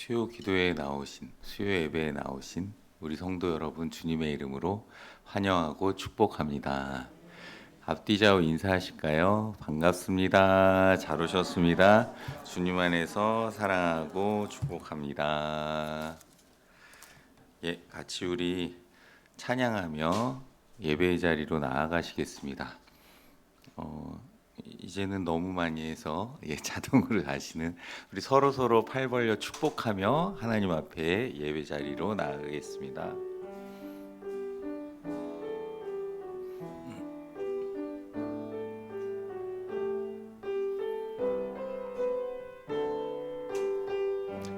수요 기도에 나오신, 수요 예배에 나오신 우리 성도 여러분 주님의 이름으로 환영하고 축복합니다. 앞뒤 좌우 인사하실까요? 반갑습니다. 잘 오셨습니다. 주님 안에서 사랑하고 축복합니다. 예, 같이 우리 찬양하며 예배의 자리로 나아가시겠습니다. 이제는 너무 많이 해서 자동으로 가시는 우리 서로 팔 벌려 축복하며 하나님 앞에 예배 자리로 나아가겠습니다.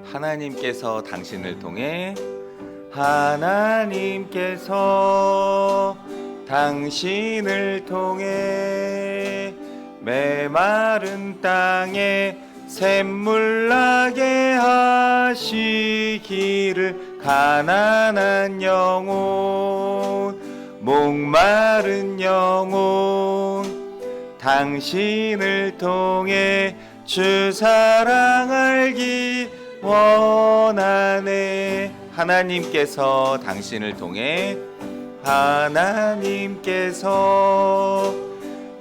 하나님께서 당신을 통해 메마른 땅에 샘물 나게 하시기를 가난한 영혼 목마른 영혼 당신을 통해 주 사랑 알기 원하네. 하나님께서 당신을 통해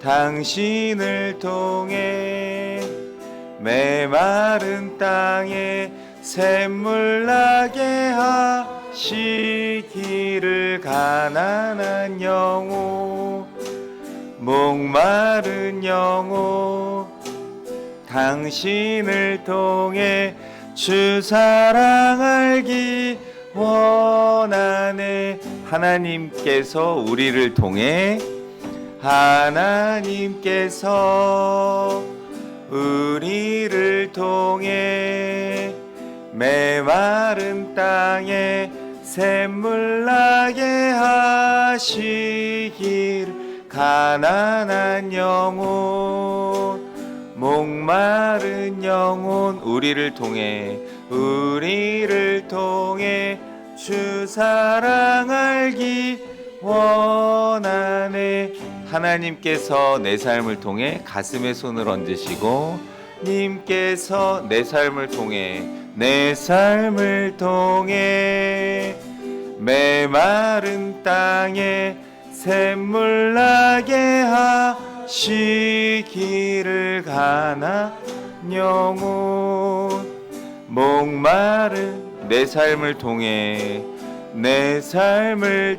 당신을 통해 메마른 땅에 샘물 나게 하시기를 가난한 영혼 목마른 영혼 당신을 통해 주 사랑 알기 원하네. 하나님께서 우리를 통해 메마른 땅에 샘물 나게 하시기를 가난한 영혼 목마른 영혼 우리를 통해 주 사랑 알기 원하네. 하나님께서 내 삶을 통해 가슴에 손을 얹으시고 님께서 내 삶을 통해 메마른 땅에 샘물 나게 하시기를 가난한 영혼 목마른 내 삶을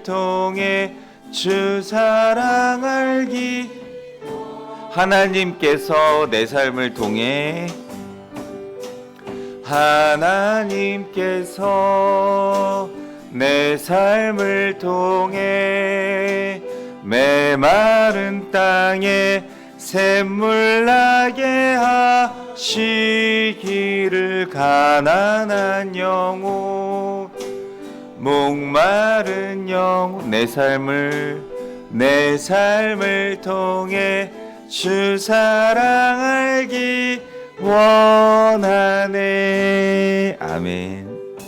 통해 주 사랑 알기 하나님께서 내 삶을 통해 메마른 땅에 샘물 나게 하시기를 가난한 영혼 목마른 영혼 내 삶을 통해 주 사랑 알기 원하네. 아멘.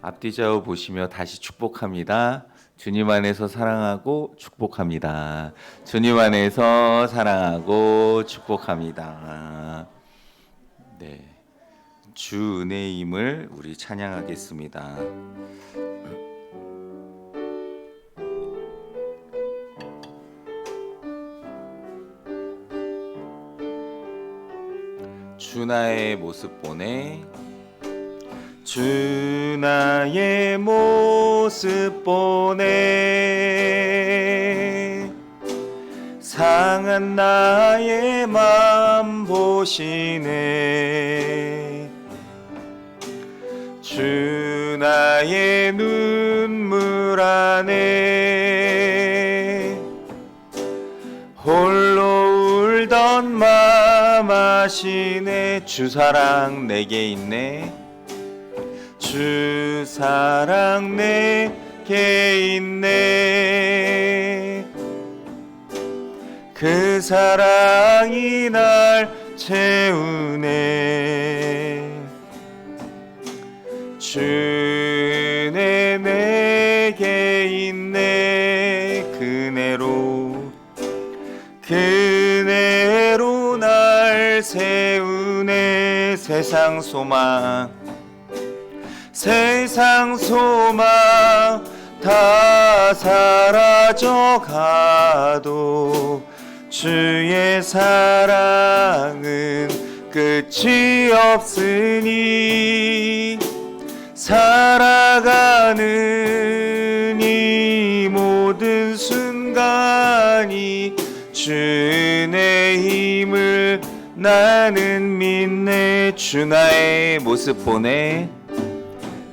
앞뒤 좌우 보시며 다시 축복합니다. 주님 안에서 사랑하고 축복합니다. 주님 안에서 사랑하고 축복합니다. 네, 주 은혜임을 우리 찬양하겠습니다. 주 나의 모습 보네 주 나의 모습 보네 상한 나의 맘 보시네 주 나의 눈물 안에 홀로 울던 맘 아시네 주 사랑 내게 있네 주 사랑 내게 있네 그 사랑이 날 채우네 주네 내게 있네 그네로 날 세우네 세상 소망 세상 소망 다 사라져가도 주의 사랑은 끝이 없으니 살아가는 이 모든 순간이 주의 힘을 나는 믿네. 주 나의 모습 보네.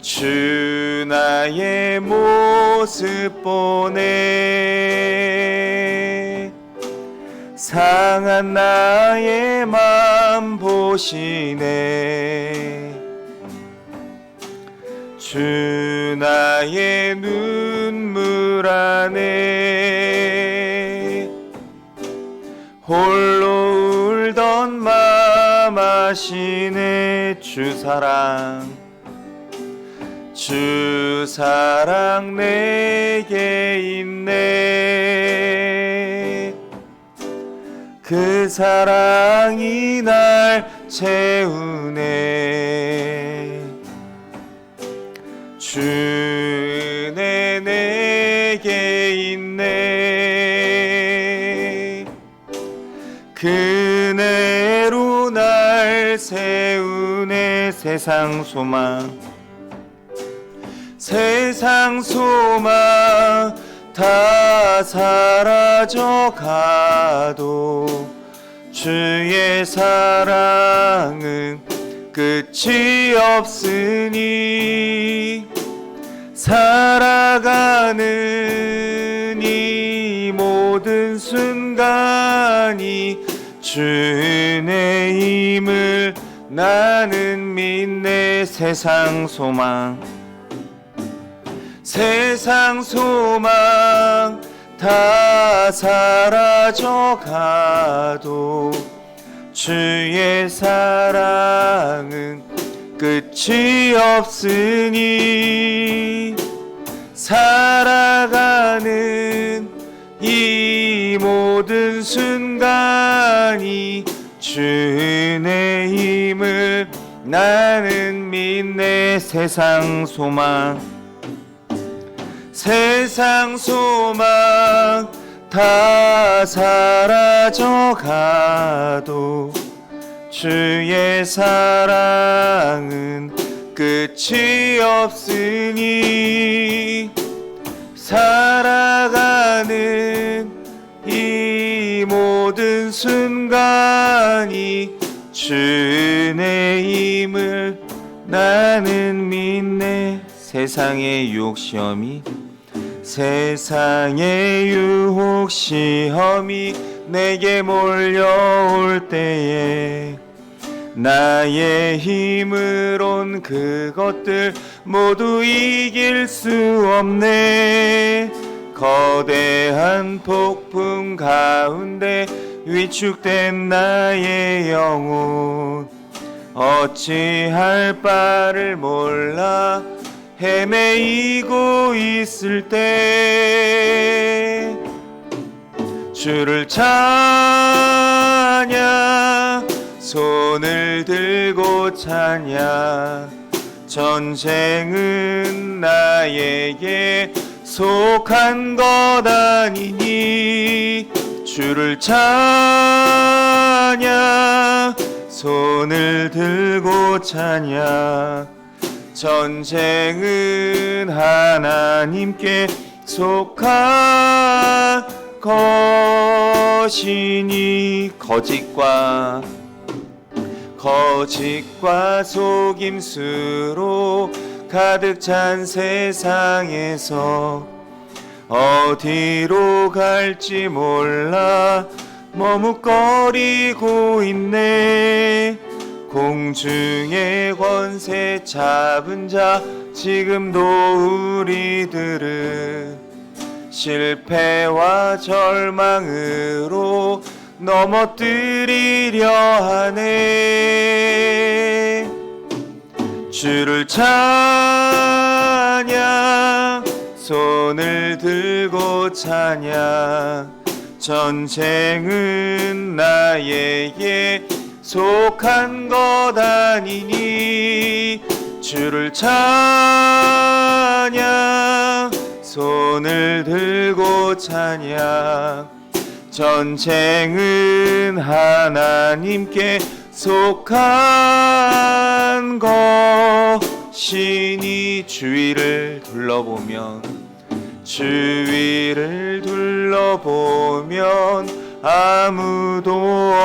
주 나의 모습 보네. 상한 나의 맘 보시네. 주 나의 눈물 안에 홀로 울던 맘 아시네. 주 사랑 내게 있네. 그 사랑이 날 채우네. 주 은혜 내게 있네. 그 은혜로 날 세우네. 세상 소망 다 사라져가도 주의 사랑은 끝이 없으니 살아가는 이 모든 순간이 주의 힘을 나는 믿네. 세상 소망 다 사라져가도 주의 사랑은 끝이 없으니 살아가는 이 모든 순간이 주의 힘을 나는 믿네. 세상 소망 다 사라져가도 주의 사랑은 끝이 없으니 살아가는 이 모든 순간이 주의 힘을 나는 믿네. 세상의 유혹 시험이 내게 몰려올 때에 나의 힘으론 그것들 모두 이길 수 없네. 거대한 폭풍 가운데 위축된 나의 영혼 어찌할 바를 몰라 헤매이고 있을 때 주를 찬양 손을 들고 찬양 전쟁은 나에게 속한 것 아니니 주를 찬양 손을 들고 찬양 전쟁은 하나님께 속한 것이니 거짓과 속임수로 가득 찬 세상에서 어디로 갈지 몰라 머뭇거리고 있네. 공중의 권세 잡은 자 지금도 우리들은 실패와 절망으로 넘어뜨리려 하네. 주를 찬양 손을 들고 찬양 전쟁은 나에게 속한 것 아니니 주를 찬양, 손을 들고 찬양. 전쟁은 하나님께 속한 것이니 주위를 둘러보면 아무도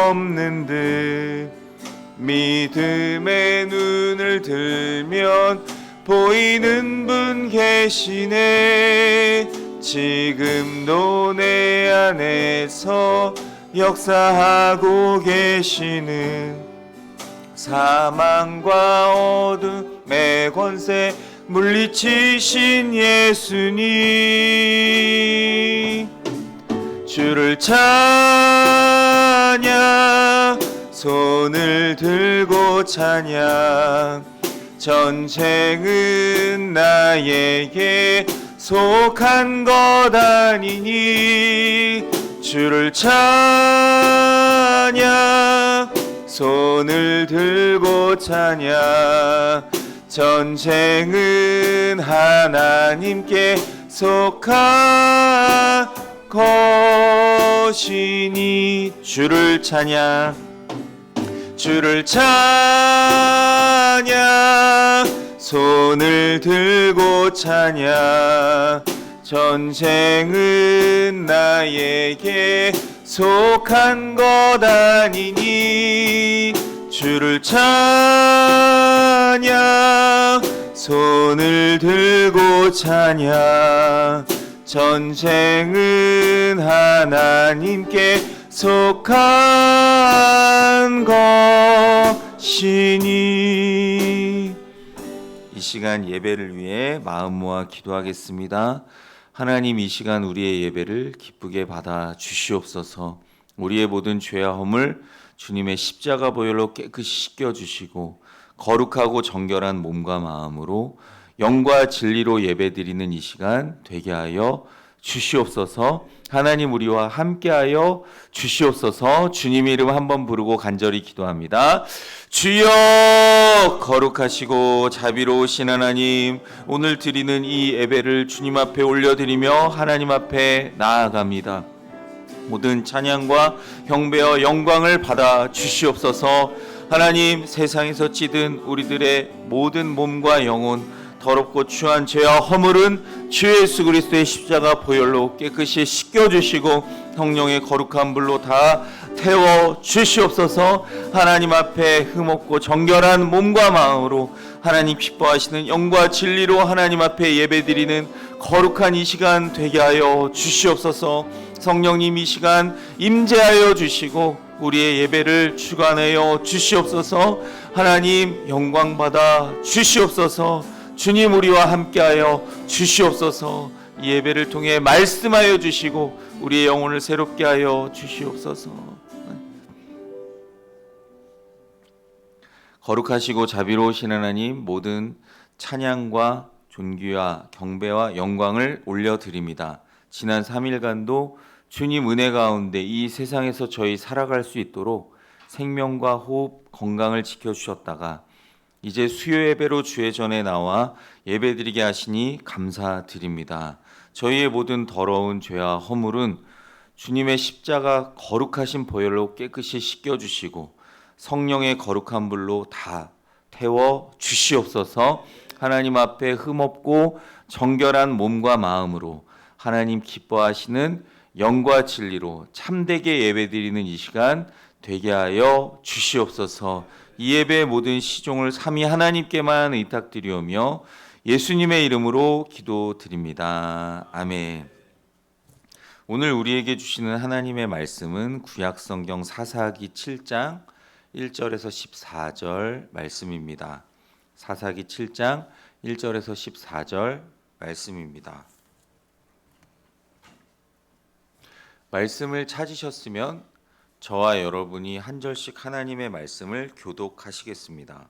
없는 듯 믿음의 눈을 들면 보이는 분 계시네. 지금도 내 안에서 역사하고 계시는 사망과 어둠의 권세 물리치신 예수님. 주를 찬양, 손을 들고 찬양. 전쟁은 나에게 속한 것 아니니 주를 찬양, 손을 들고 찬양. 전쟁은 하나님께 속한 것이니 주를 찬양, 주를 찬양, 손을 들고 찬양. 전쟁은 나에게 속한 것 아니니 주를 찬양, 손을 들고 찬양. 전쟁은 하나님께 속한 것이니. 이 시간 예배를 위해 마음 모아 기도하겠습니다. 하나님, 이 시간 우리의 예배를 기쁘게 받아 주시옵소서. 우리의 모든 죄와 허물 주님의 십자가 보혈로 깨끗이 씻겨 주시고 거룩하고 정결한 몸과 마음으로 영과 진리로 예배드리는 이 시간 되게 하여 주시옵소서. 하나님, 우리와 함께하여 주시옵소서. 주님의 이름 한번 부르고 간절히 기도합니다. 주여, 거룩하시고 자비로우신 하나님, 오늘 드리는 이 예배를 주님 앞에 올려드리며 하나님 앞에 나아갑니다. 모든 찬양과 경배와 영광을 받아 주시옵소서. 하나님, 세상에서 찌든 우리들의 모든 몸과 영혼, 더럽고 추한 죄와 허물은 주 예수 그리스도의 십자가 보혈로 깨끗이 씻겨주시고 성령의 거룩한 불로 다 태워 주시옵소서. 하나님 앞에 흠없고 정결한 몸과 마음으로 하나님 기뻐하시는 영과 진리로 하나님 앞에 예배드리는 거룩한 이 시간 되게 하여 주시옵소서. 성령님, 이 시간 임재하여 주시고 우리의 예배를 주관하여 주시옵소서. 하나님, 영광 받아 주시옵소서. 주님, 우리와 함께하여 주시옵소서. 이 예배를 통해 말씀하여 주시고 우리의 영혼을 새롭게 하여 주시옵소서. 거룩하시고 자비로우신 하나님, 모든 찬양과 존귀와 경배와 영광을 올려드립니다. 지난 3일간도 주님 은혜 가운데 이 세상에서 저희 살아갈 수 있도록 생명과 호흡, 건강을 지켜주셨다가 이제 수요 예배로 주의 전에 나와 예배드리게 하시니 감사드립니다. 저희의 모든 더러운 죄와 허물은 주님의 십자가 거룩하신 보혈로 깨끗이 씻겨주시고 성령의 거룩한 불로 다 태워 주시옵소서. 하나님 앞에 흠없고 정결한 몸과 마음으로 하나님 기뻐하시는 영과 진리로 참되게 예배드리는 이 시간 되게 하여 주시옵소서. 이 예배의 모든 시종을 삼위 하나님께만 의탁드리오며 예수님의 이름으로 기도드립니다. 아멘. 오늘 우리에게 주시는 하나님의 말씀은 구약성경 사사기 7장 1절에서 14절 말씀입니다. 사사기 7장 1절에서 14절 말씀입니다. 말씀을 찾으셨으면 저와 여러분이 한 절씩 하나님의 말씀을 교독하시겠습니다.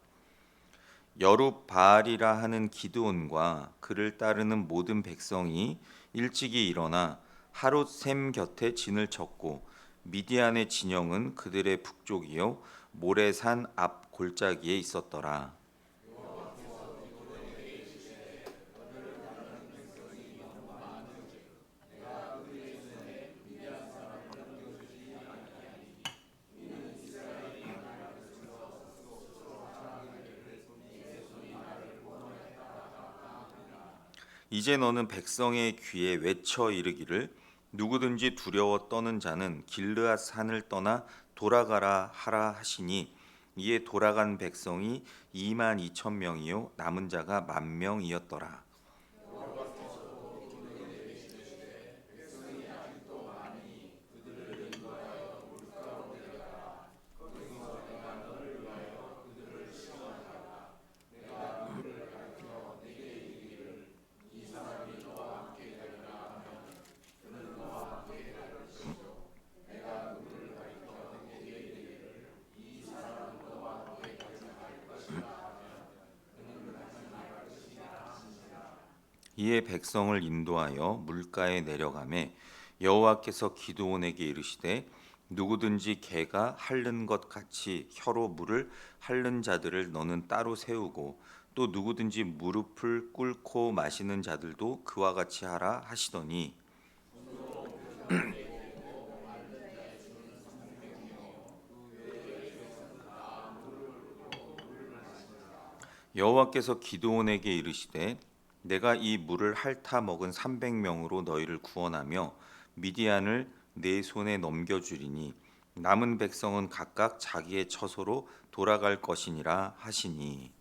여룻바알이라 하는 기드온과 그를 따르는 모든 백성이 일찍이 일어나 하롯샘 곁에 진을 쳤고 미디안의 진영은 그들의 북쪽이요 모레산 앞 골짜기에 있었더라. 이제 너는 백성의 귀에 외쳐 이르기를 누구든지 두려워 떠는 자는 길르앗 산을 떠나 돌아가라 하라 하시니 이에 돌아간 백성이 2만 2천 명이요 남은 자가 1만 명이었더라. 이에 백성을 인도하여 물가에 내려가매 여호와께서 기드온에게 이르시되 누구든지 개가 핥는 것 같이 혀로 물을 핥는 자들을 너는 따로 세우고 또 누구든지 무릎을 꿇고 마시는 자들도 그와 같이 하라 하시더니 여호와께서 기드온에게 이르시되 내가 이 물을 핥아 먹은 300명으로 너희를 구원하며 미디안을 내 손에 넘겨주리니 남은 백성은 각각 자기의 처소로 돌아갈 것이니라 하시니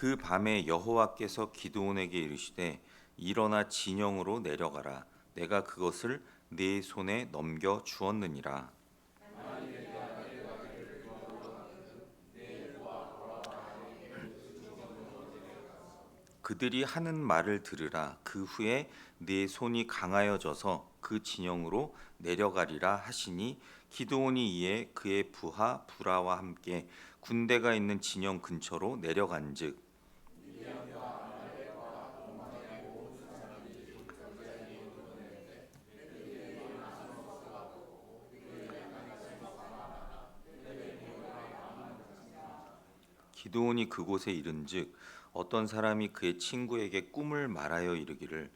그 밤에 여호와께서 기드온에게 이르시되 일어나 진영으로 내려가라 내가 그것을 네 손에 넘겨 주었느니라. 그들이 하는 말을 들으라. 그 후에 네 손이 강하여져서 그 진영으로 내려가리라 하시니 기드온이 이에 그의 부하 부라와 함께 군대가 있는 진영 근처로 내려간즉 기드온이 그곳에 이른즉 어떤 사람이 그의 친구에게 꿈을 말하여 이르기를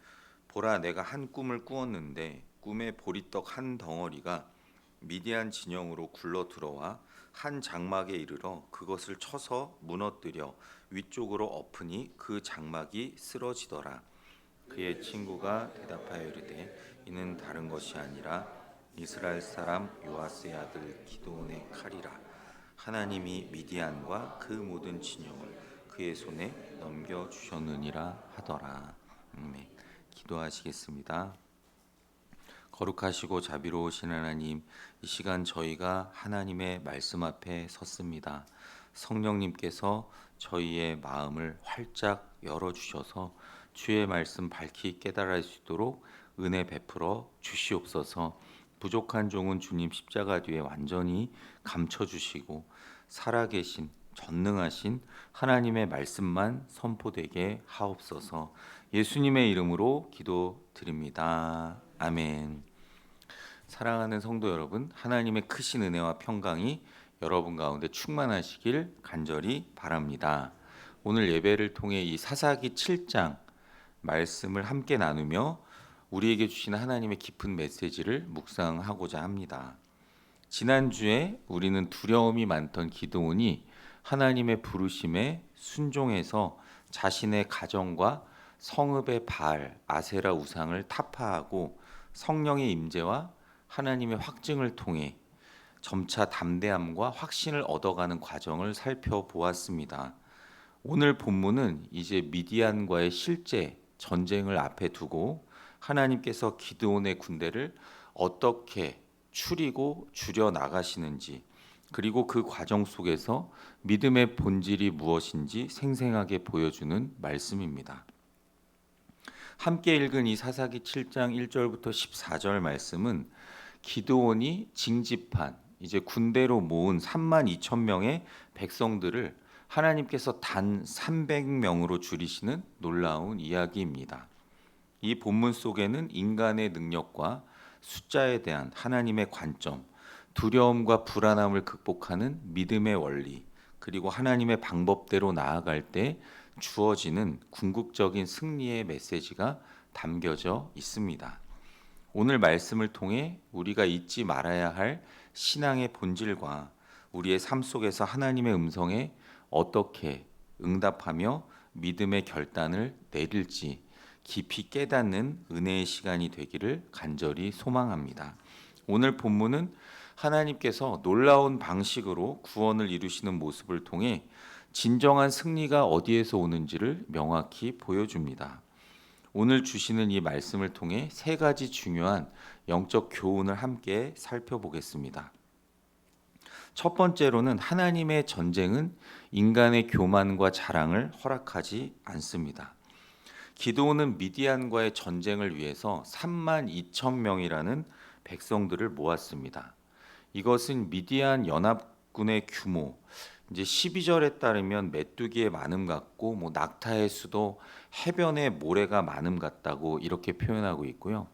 보라 내가 한 꿈을 꾸었는데 꿈에 보리떡 한 덩어리가 미디안 진영으로 굴러 들어와 한 장막에 이르러 그것을 쳐서 무너뜨려 위쪽으로 엎으니 그 장막이 쓰러지더라. 그의 친구가 대답하여 이르되 이는 다른 것이 아니라 이스라엘 사람 요아스의 아들 기드온의 칼이라. 하나님이 미디안과 그 모든 진영을 그의 손에 넘겨 주셨느니라 하더라. 기도하시겠습니다. 거룩하시고 자비로우신 하나님, 이 시간 저희가 하나님의 말씀 앞에 섰습니다. 성령님께서 저희의 마음을 활짝 열어주셔서 주의 말씀 밝히 깨달을 수 있도록 은혜 베풀어 주시옵소서. 부족한 종은 주님 십자가 뒤에 완전히 감춰주시고 살아계신 전능하신 하나님의 말씀만 선포되게 하옵소서. 예수님의 이름으로 기도드립니다. 아멘. 사랑하는 성도 여러분, 하나님의 크신 은혜와 평강이 여러분 가운데 충만하시길 간절히 바랍니다. 오늘 예배를 통해 이 사사기 7장 말씀을 함께 나누며 우리에게 주시는 하나님의 깊은 메시지를 묵상하고자 합니다. 지난주에 우리는 두려움이 많던 기드온이 하나님의 부르심에 순종해서 자신의 가정과 성읍의 바알, 아세라 우상을 타파하고 성령의 임재와 하나님의 확증을 통해 점차 담대함과 확신을 얻어가는 과정을 살펴보았습니다. 오늘 본문은 이제 미디안과의 실제 전쟁을 앞에 두고 하나님께서 기드온의 군대를 어떻게 추리고 줄여 나가시는지, 그리고 그 과정 속에서 믿음의 본질이 무엇인지 생생하게 보여주는 말씀입니다. 함께 읽은 이 사사기 7장 1절부터 14절 말씀은 기드온이 징집한 이제 군대로 모은 3만 2천 명의 백성들을 하나님께서 단 300명으로 줄이시는 놀라운 이야기입니다. 이 본문 속에는 인간의 능력과 숫자에 대한 하나님의 관점, 두려움과 불안함을 극복하는 믿음의 원리, 그리고 하나님의 방법대로 나아갈 때 주어지는 궁극적인 승리의 메시지가 담겨져 있습니다. 오늘 말씀을 통해 우리가 잊지 말아야 할 신앙의 본질과 우리의 삶 속에서 하나님의 음성에 어떻게 응답하며 믿음의 결단을 내릴지 깊이 깨닫는 은혜의 시간이 되기를 간절히 소망합니다. 오늘 본문은 하나님께서 놀라운 방식으로 구원을 이루시는 모습을 통해 진정한 승리가 어디에서 오는지를 명확히 보여줍니다. 오늘 주시는 이 말씀을 통해 세 가지 중요한 영적 교훈을 함께 살펴보겠습니다. 첫 번째로는 하나님의 전쟁은 인간의 교만과 자랑을 허락하지 않습니다. 기드온은 미디안과의 전쟁을 위해서 3만 2천 명이라는 백성들을 모았습니다. 이것은 미디안 연합군의 규모, 이제 12절에 따르면 메뚜기의 많음 같고 낙타의 수도 해변의 모래가 많음 같다고 이렇게 표현하고 있고요.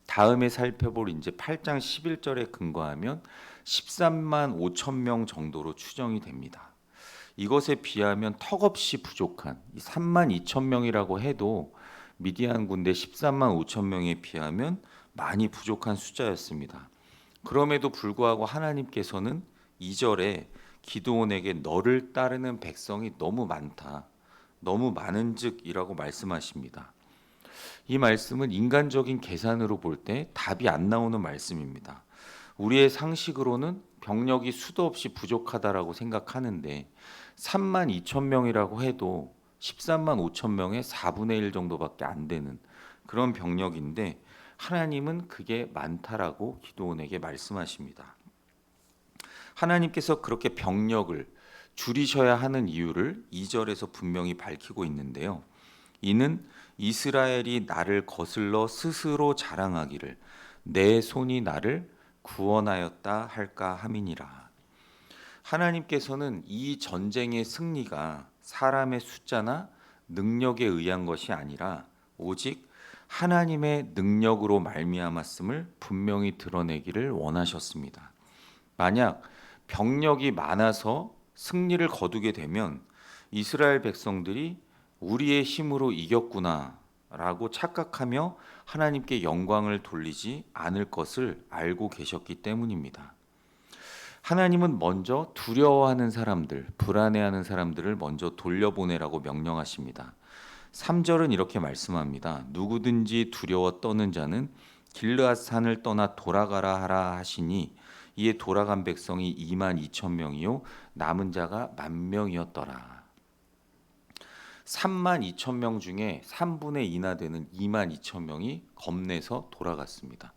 다음에 살펴볼 이제 8장 11절에 근거하면 13만 5천 명 정도로 추정이 됩니다. 이것에 비하면 턱없이 부족한 3만 2천 명이라고 해도 미디안 군대 13만 5천 명에 비하면 많이 부족한 숫자였습니다. 그럼에도 불구하고 하나님께서는 2절에 기드온에게 너를 따르는 백성이 너무 많다, 너무 많은즉이라고 말씀하십니다. 이 말씀은 인간적인 계산으로 볼 때 답이 안 나오는 말씀입니다. 우리의 상식으로는 병력이 수도 없이 부족하다라고 생각하는데 3만 2천 명이라고 해도 13만 5천 명의 4분의 1 정도밖에 안 되는 그런 병력인데 하나님은 그게 많다라고 기드온에게 말씀하십니다. 하나님께서 그렇게 병력을 줄이셔야 하는 이유를 2절에서 분명히 밝히고 있는데요. 이는 이스라엘이 나를 거슬러 스스로 자랑하기를 내 손이 나를 구원하였다 할까 함이니라. 하나님께서는 이 전쟁의 승리가 사람의 숫자나 능력에 의한 것이 아니라 오직 하나님의 능력으로 말미암았음을 분명히 드러내기를 원하셨습니다. 만약 병력이 많아서 승리를 거두게 되면 이스라엘 백성들이 우리의 힘으로 이겼구나 라고 착각하며 하나님께 영광을 돌리지 않을 것을 알고 계셨기 때문입니다. 하나님은 먼저 두려워하는 사람들, 불안해하는 사람들을 먼저 돌려보내라고 명령하십니다. 3절은 이렇게 말씀합니다. 누구든지 두려워 떠는 자는 길르앗 산을 떠나 돌아가라 하라 하시니 이에 돌아간 백성이 2만 2천 명이요 남은 자가 1,000,000명이었더라. 3만 2천 명 중에 3분의 2나 되는 2만 2천 명이 겁내서 돌아갔습니다.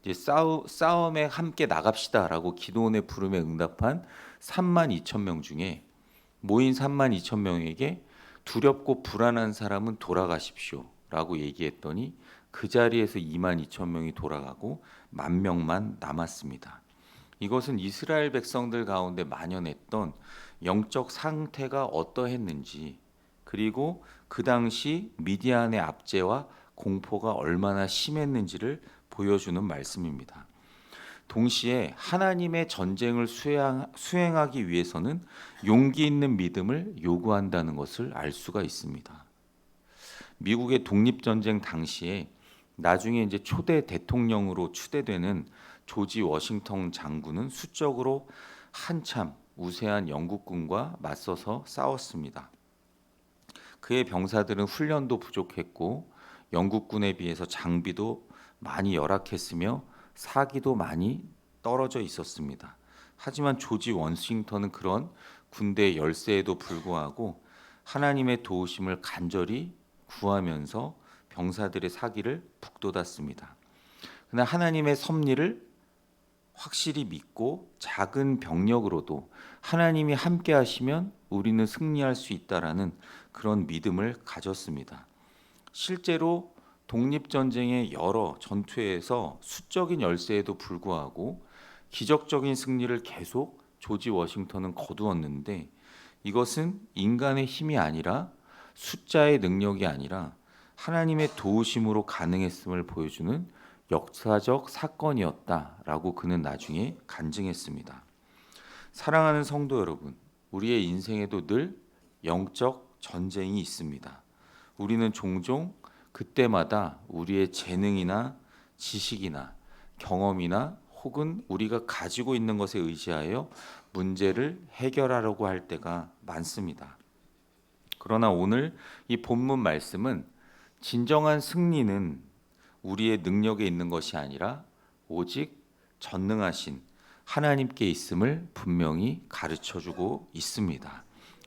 이제 싸움에 함께 나갑시다라고 기드온의 부름에 응답한 3만 2천 명 중에 모인 3만 2천 명에게 두렵고 불안한 사람은 돌아가십시오라고 얘기했더니 그 자리에서 2만 2천 명이 돌아가고 10,000명만 남았습니다. 이것은 이스라엘 백성들 가운데 만연했던 영적 상태가 어떠했는지 그리고 그 당시 미디안의 압제와 공포가 얼마나 심했는지를 보여주는 말씀입니다. 동시에 하나님의 전쟁을 수행하기 위해서는 용기 있는 믿음을 요구한다는 것을 알 수가 있습니다. 미국의 독립전쟁 당시에 나중에 이제 초대 대통령으로 추대되는 조지 워싱턴 장군은 수적으로 한참 우세한 영국군과 맞서서 싸웠습니다. 그의 병사들은 훈련도 부족했고 영국군에 비해서 장비도 많이 열악했으며 사기도 많이 떨어져 있었습니다. 하지만 조지 워싱턴은 그런 군대의 열세에도 불구하고 하나님의 도우심을 간절히 구하면서 병사들의 사기를 북돋았습니다. 그러나 하나님의 섭리를 확실히 믿고 작은 병력으로도 하나님이 함께 하시면 우리는 승리할 수 있다라는 그런 믿음을 가졌습니다. 실제로 독립전쟁의 여러 전투에서 수적인 열세에도 불구하고 기적적인 승리를 계속 조지 워싱턴은 거두었는데 이것은 인간의 힘이 아니라 숫자의 능력이 아니라 하나님의 도우심으로 가능했음을 보여주는 역사적 사건이었다라고 그는 나중에 간증했습니다. 사랑하는 성도 여러분, 우리의 인생에도 늘 영적 전쟁이 있습니다. 우리는 종종 그때마다 우리의 재능이나 지식이나 경험이나 혹은 우리가 가지고 있는 것에 의지하여 문제를 해결하려고 할 때가 많습니다. 그러나 오늘 이 본문 말씀은 진정한 승리는 우리의 능력에 있는 것이 아니라 오직 전능하신 하나님께 있음을 분명히 가르쳐 주고 있습니다.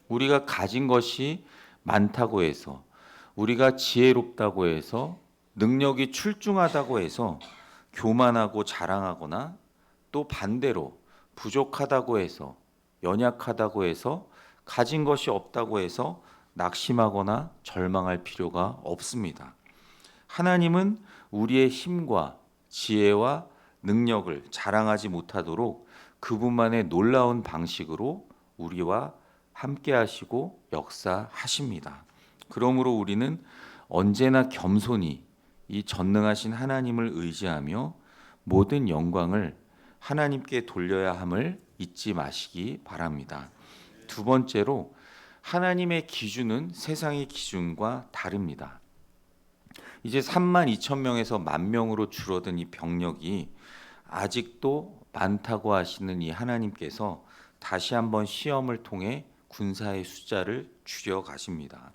우리가 가진 것이 많다고 해서, 우리가 지혜롭다고 해서, 능력이 출중하다고 해서 교만하고 자랑하거나, 또 반대로 부족하다고 해서, 연약하다고 해서, 가진 것이 없다고 해서 낙심하거나 절망할 필요가 없습니다. 하나님은 우리의 힘과 지혜와 능력을 자랑하지 못하도록 그분만의 놀라운 방식으로 우리와 함께 하시고 역사하십니다. 그러므로 우리는 언제나 겸손히 이 전능하신 하나님을 의지하며 모든 영광을 하나님께 돌려야 함을 잊지 마시기 바랍니다. 두 번째로, 하나님의 기준은 세상의 기준과 다릅니다. 이제 3만 2천 명에서 10,000명으로 줄어든 이 병력이 아직도 많다고 하시는 이 하나님께서 다시 한번 시험을 통해 군사의 숫자를 줄여 가십니다.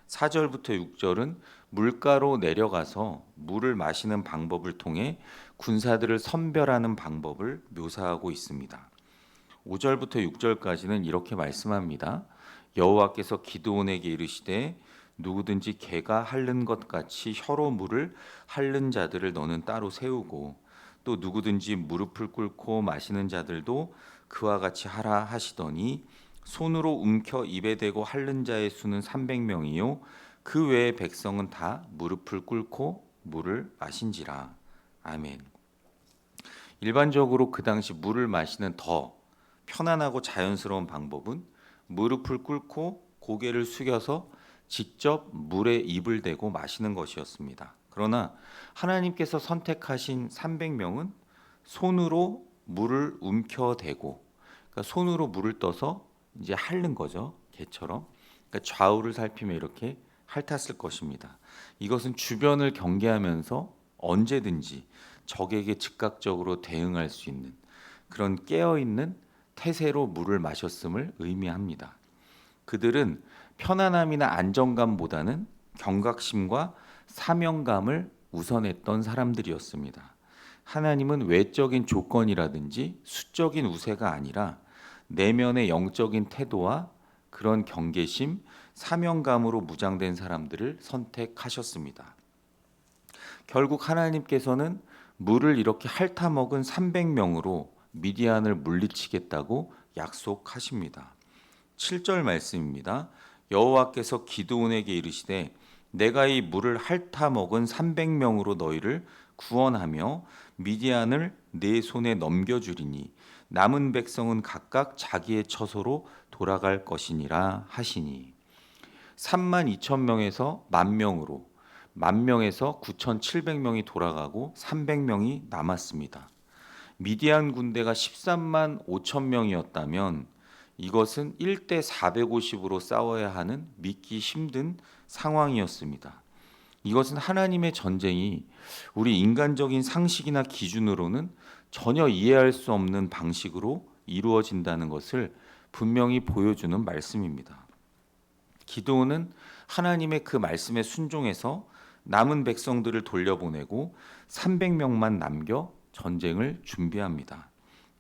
4절부터 6절은 물가로 내려가서 물을 마시는 방법을 통해 군사들을 선별하는 방법을 묘사하고 있습니다. 5절부터 6절까지는 이렇게 말씀합니다. 여호와께서 기드온에게 이르시되 누구든지 개가 핥는 것 같이 혀로 물을 핥는 자들을 너는 따로 세우고 또 누구든지 무릎을 꿇고 마시는 자들도 그와 같이 하라 하시더니 손으로 움켜 입에 대고 핥는 자의 수는 300명이요 그 외의 백성은 다 무릎을 꿇고 물을 마신지라. 아멘. 일반적으로 그 당시 물을 마시는 더 편안하고 자연스러운 방법은 무릎을 꿇고 고개를 숙여서 직접 물에 입을 대고 마시는 것이었습니다. 그러나 하나님께서 선택하신 300명은 손으로 물을 움켜대고, 그러니까 손으로 물을 떠서 이제 핥는 거죠, 개처럼. 그러니까 좌우를 살피며 이렇게 핥았을 것입니다. 이것은 주변을 경계하면서 언제든지 적에게 즉각적으로 대응할 수 있는 그런 깨어있는 태세로 물을 마셨음을 의미합니다. 그들은 편안함이나 안정감보다는 경각심과 사명감을 우선했던 사람들이었습니다. 하나님은 외적인 조건이라든지 수적인 우세가 아니라 내면의 영적인 태도와 그런 경계심, 사명감으로 무장된 사람들을 선택하셨습니다. 결국 하나님께서는 물을 이렇게 핥아먹은 300명으로 미디안을 물리치겠다고 약속하십니다. 7절 말씀입니다. 여호와께서 기드온에게 이르시되 내가 이 물을 핥아먹은 300명으로 너희를 구원하며 미디안을 내 손에 넘겨주리니 남은 백성은 각각 자기의 처소로 돌아갈 것이니라 하시니 3만 2천 명에서 10,000명으로 10,000명에서 9,700명이 돌아가고 300명이 남았습니다. 미디안 군대가 13만 5천 명이었다면 이것은 1대 450으로 싸워야 하는 믿기 힘든 상황이었습니다. 이것은 하나님의 전쟁이 우리 인간적인 상식이나 기준으로는 전혀 이해할 수 없는 방식으로 이루어진다는 것을 분명히 보여주는 말씀입니다. 기드온은 하나님의 그 말씀에 순종해서 남은 백성들을 돌려보내고 300명만 남겨 전쟁을 준비합니다.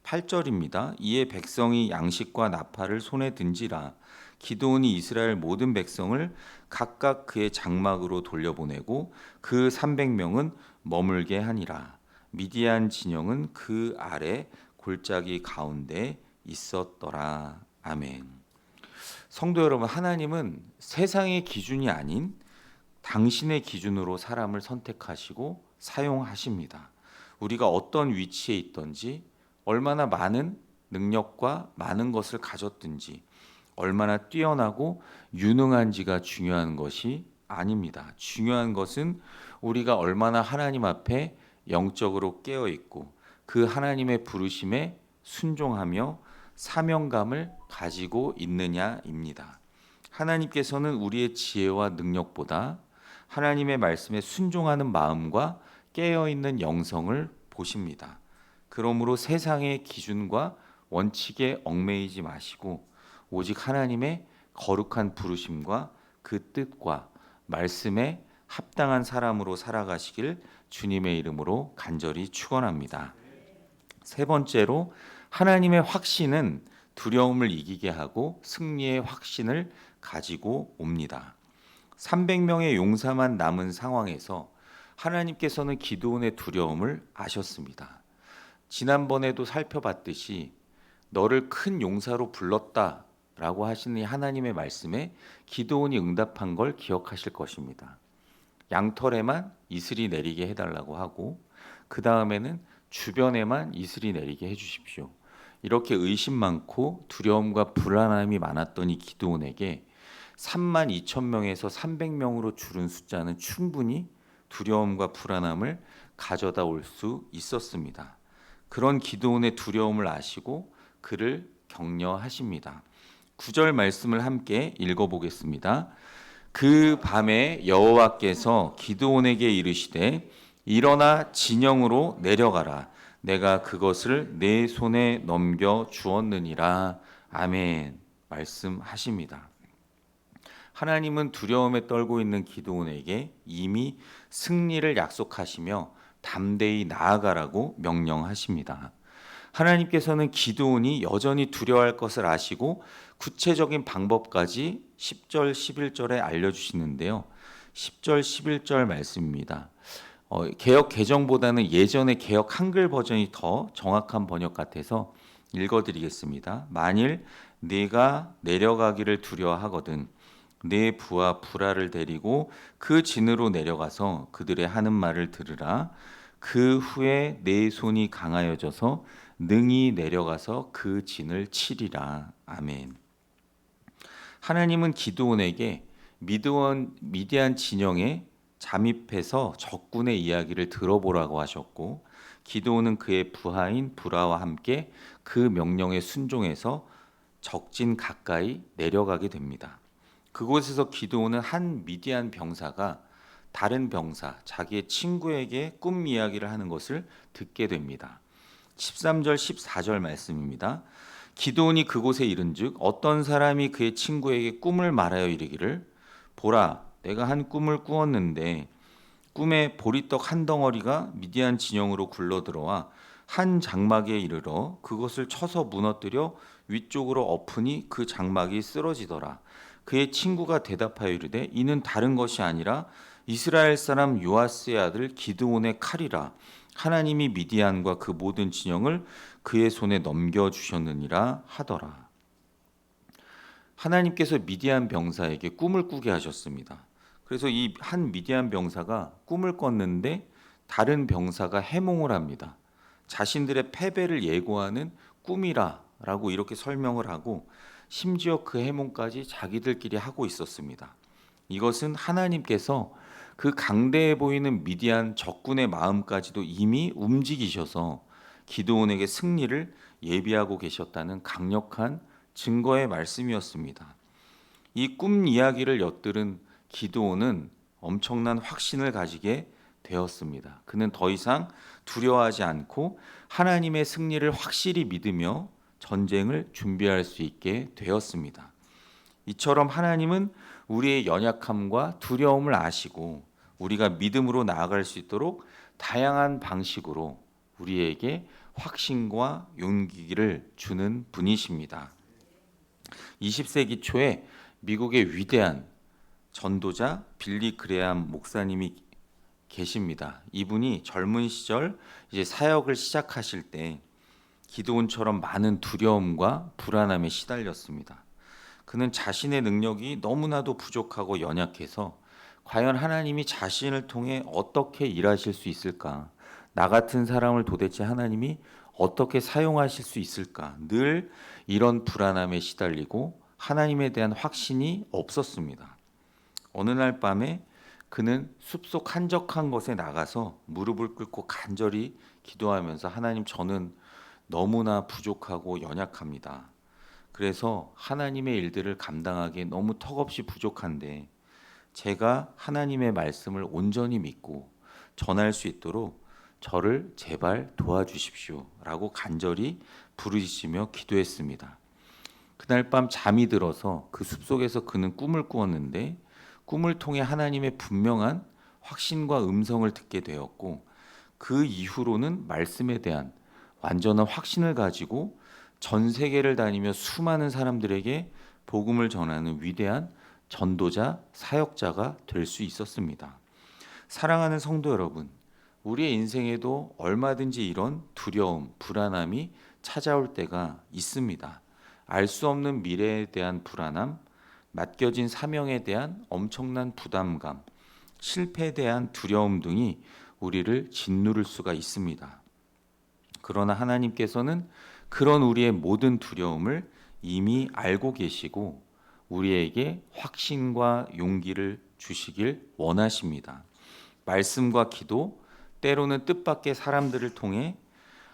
8절입니다. 이에 백성이 양식과 나팔을 손에 든지라 기드온이 이스라엘 모든 백성을 각각 그의 장막으로 돌려보내고 그 300명은 머물게 하니라. 미디안 진영은 그 아래 골짜기 가운데 있었더라. 아멘. 성도 여러분, 하나님은 세상의 기준이 아닌 당신의 기준으로 사람을 선택하시고 사용하십니다. 우리가 어떤 위치에 있든지, 얼마나 많은 능력과 많은 것을 가졌든지, 얼마나 뛰어나고 유능한지가 중요한 것이 아닙니다. 중요한 것은 우리가 얼마나 하나님 앞에 영적으로 깨어 있고 그 하나님의 부르심에 순종하며 사명감을 가지고 있느냐입니다. 하나님께서는 우리의 지혜와 능력보다 하나님의 말씀에 순종하는 마음과 깨어있는 영성을 보십니다. 그러므로 세상의 기준과 원칙에 얽매이지 마시고 오직 하나님의 거룩한 부르심과 그 뜻과 말씀에 합당한 사람으로 살아가시길 주님의 이름으로 간절히 축원합니다. 세 번째로 하나님의 확신은 두려움을 이기게 하고 승리의 확신을 가지고 옵니다. 300명의 용사만 남은 상황에서 하나님께서는 기드온의 두려움을 아셨습니다. 지난번에도 살펴봤듯이 너를 큰 용사로 불렀다라고 하시는 하나님의 말씀에 기드온이 응답한 걸 기억하실 것입니다. 양털에만 이슬이 내리게 해달라고 하고 그 다음에는 주변에만 이슬이 내리게 해주십시오. 이렇게 의심 많고 두려움과 불안함이 많았던 이 기드온에게 32,000명에서 300명으로 줄은 숫자는 충분히 두려움과 불안함을 가져다 올 수 있었습니다. 그런 기드온의 두려움을 아시고 그를 격려하십니다. 9절 말씀을 함께 읽어보겠습니다. 그 밤에 여호와께서 기드온에게 이르시되 일어나 진영으로 내려가라. 내가 그것을 내 손에 넘겨 주었느니라. 아멘. 말씀하십니다. 하나님은 두려움에 떨고 있는 기드온에게 이미 승리를 약속하시며 담대히 나아가라고 명령하십니다. 하나님께서는 기드온이 여전히 두려워할 것을 아시고 구체적인 방법까지 10절, 11절에 알려주시는데요. 10절, 11절 말씀입니다. 개역 개정보다는 예전의 개역 한글 버전이 더 정확한 번역 같아서 읽어드리겠습니다. 만일 네가 내려가기를 두려워하거든 네 부하 부라를 데리고 그 진으로 내려가서 그들의 하는 말을 들으라. 그 후에 내 손이 강하여져서 능히 내려가서 그 진을 치리라. 아멘. 하나님은 기드온에게 미디안 진영에 잠입해서 적군의 이야기를 들어보라고 하셨고 기드온은 그의 부하인 부라와 함께 그 명령에 순종해서 적진 가까이 내려가게 됩니다. 그곳에서 기드온은 한 미디안 병사가 다른 병사, 자기의 친구에게 꿈 이야기를 하는 것을 듣게 됩니다. 13절, 14절 말씀입니다. 기드온이 그곳에 이른즉 어떤 사람이 그의 친구에게 꿈을 말하여 이르기를 보라, 내가 한 꿈을 꾸었는데 꿈에 보리떡 한 덩어리가 미디안 진영으로 굴러들어와 한 장막에 이르러 그것을 쳐서 무너뜨려 위쪽으로 엎으니 그 장막이 쓰러지더라. 그의 친구가 대답하여 이르되 이는 다른 것이 아니라 이스라엘 사람 요아스의 아들 기드온의 칼이라. 하나님이 미디안과 그 모든 진영을 그의 손에 넘겨주셨느니라 하더라. 하나님께서 미디안 병사에게 꿈을 꾸게 하셨습니다. 그래서 이 한 미디안 병사가 꿈을 꿨는데 다른 병사가 해몽을 합니다. 자신들의 패배를 예고하는 꿈이라라고 이렇게 설명을 하고 심지어 그 해몽까지 자기들끼리 하고 있었습니다. 이것은 하나님께서 그 강대해 보이는 미디안 적군의 마음까지도 이미 움직이셔서 기드온에게 승리를 예비하고 계셨다는 강력한 증거의 말씀이었습니다. 이 꿈 이야기를 엿들은 기드온은 엄청난 확신을 가지게 되었습니다. 그는 더 이상 두려워하지 않고 하나님의 승리를 확실히 믿으며 전쟁을 준비할 수 있게 되었습니다. 이처럼 하나님은 우리의 연약함과 두려움을 아시고 우리가 믿음으로 나아갈 수 있도록 다양한 방식으로 우리에게 확신과 용기를 주는 분이십니다. 20세기 초에 미국의 위대한 전도자 빌리 그레암 목사님이 계십니다. 이분이 젊은 시절 이제 사역을 시작하실 때 기드온처럼 많은 두려움과 불안함에 시달렸습니다. 그는 자신의 능력이 너무나도 부족하고 연약해서 과연 하나님이 자신을 통해 어떻게 일하실 수 있을까? 나 같은 사람을 도대체 하나님이 어떻게 사용하실 수 있을까? 늘 이런 불안함에 시달리고 하나님에 대한 확신이 없었습니다. 어느 날 밤에 그는 숲속 한적한 곳에 나가서 무릎을 꿇고 간절히 기도하면서 하나님, 저는 너무나 부족하고 연약합니다. 그래서 하나님의 일들을 감당하기에 너무 턱없이 부족한데 제가 하나님의 말씀을 온전히 믿고 전할 수 있도록 저를 제발 도와주십시오 라고 간절히 부르짖으며 기도했습니다. 그날 밤 잠이 들어서 그 숲속에서 그는 꿈을 꾸었는데 꿈을 통해 하나님의 분명한 확신과 음성을 듣게 되었고 그 이후로는 말씀에 대한 완전한 확신을 가지고 전 세계를 다니며 수많은 사람들에게 복음을 전하는 위대한 전도자, 사역자가 될 수 있었습니다. 사랑하는 성도 여러분, 우리의 인생에도 얼마든지 이런 두려움, 불안함이 찾아올 때가 있습니다. 알 수 없는 미래에 대한 불안함, 맡겨진 사명에 대한 엄청난 부담감, 실패에 대한 두려움 등이 우리를 짓누를 수가 있습니다. 그러나 하나님께서는 그런 우리의 모든 두려움을 이미 알고 계시고 우리에게 확신과 용기를 주시길 원하십니다. 말씀과 기도, 때로는 뜻밖의 사람들을 통해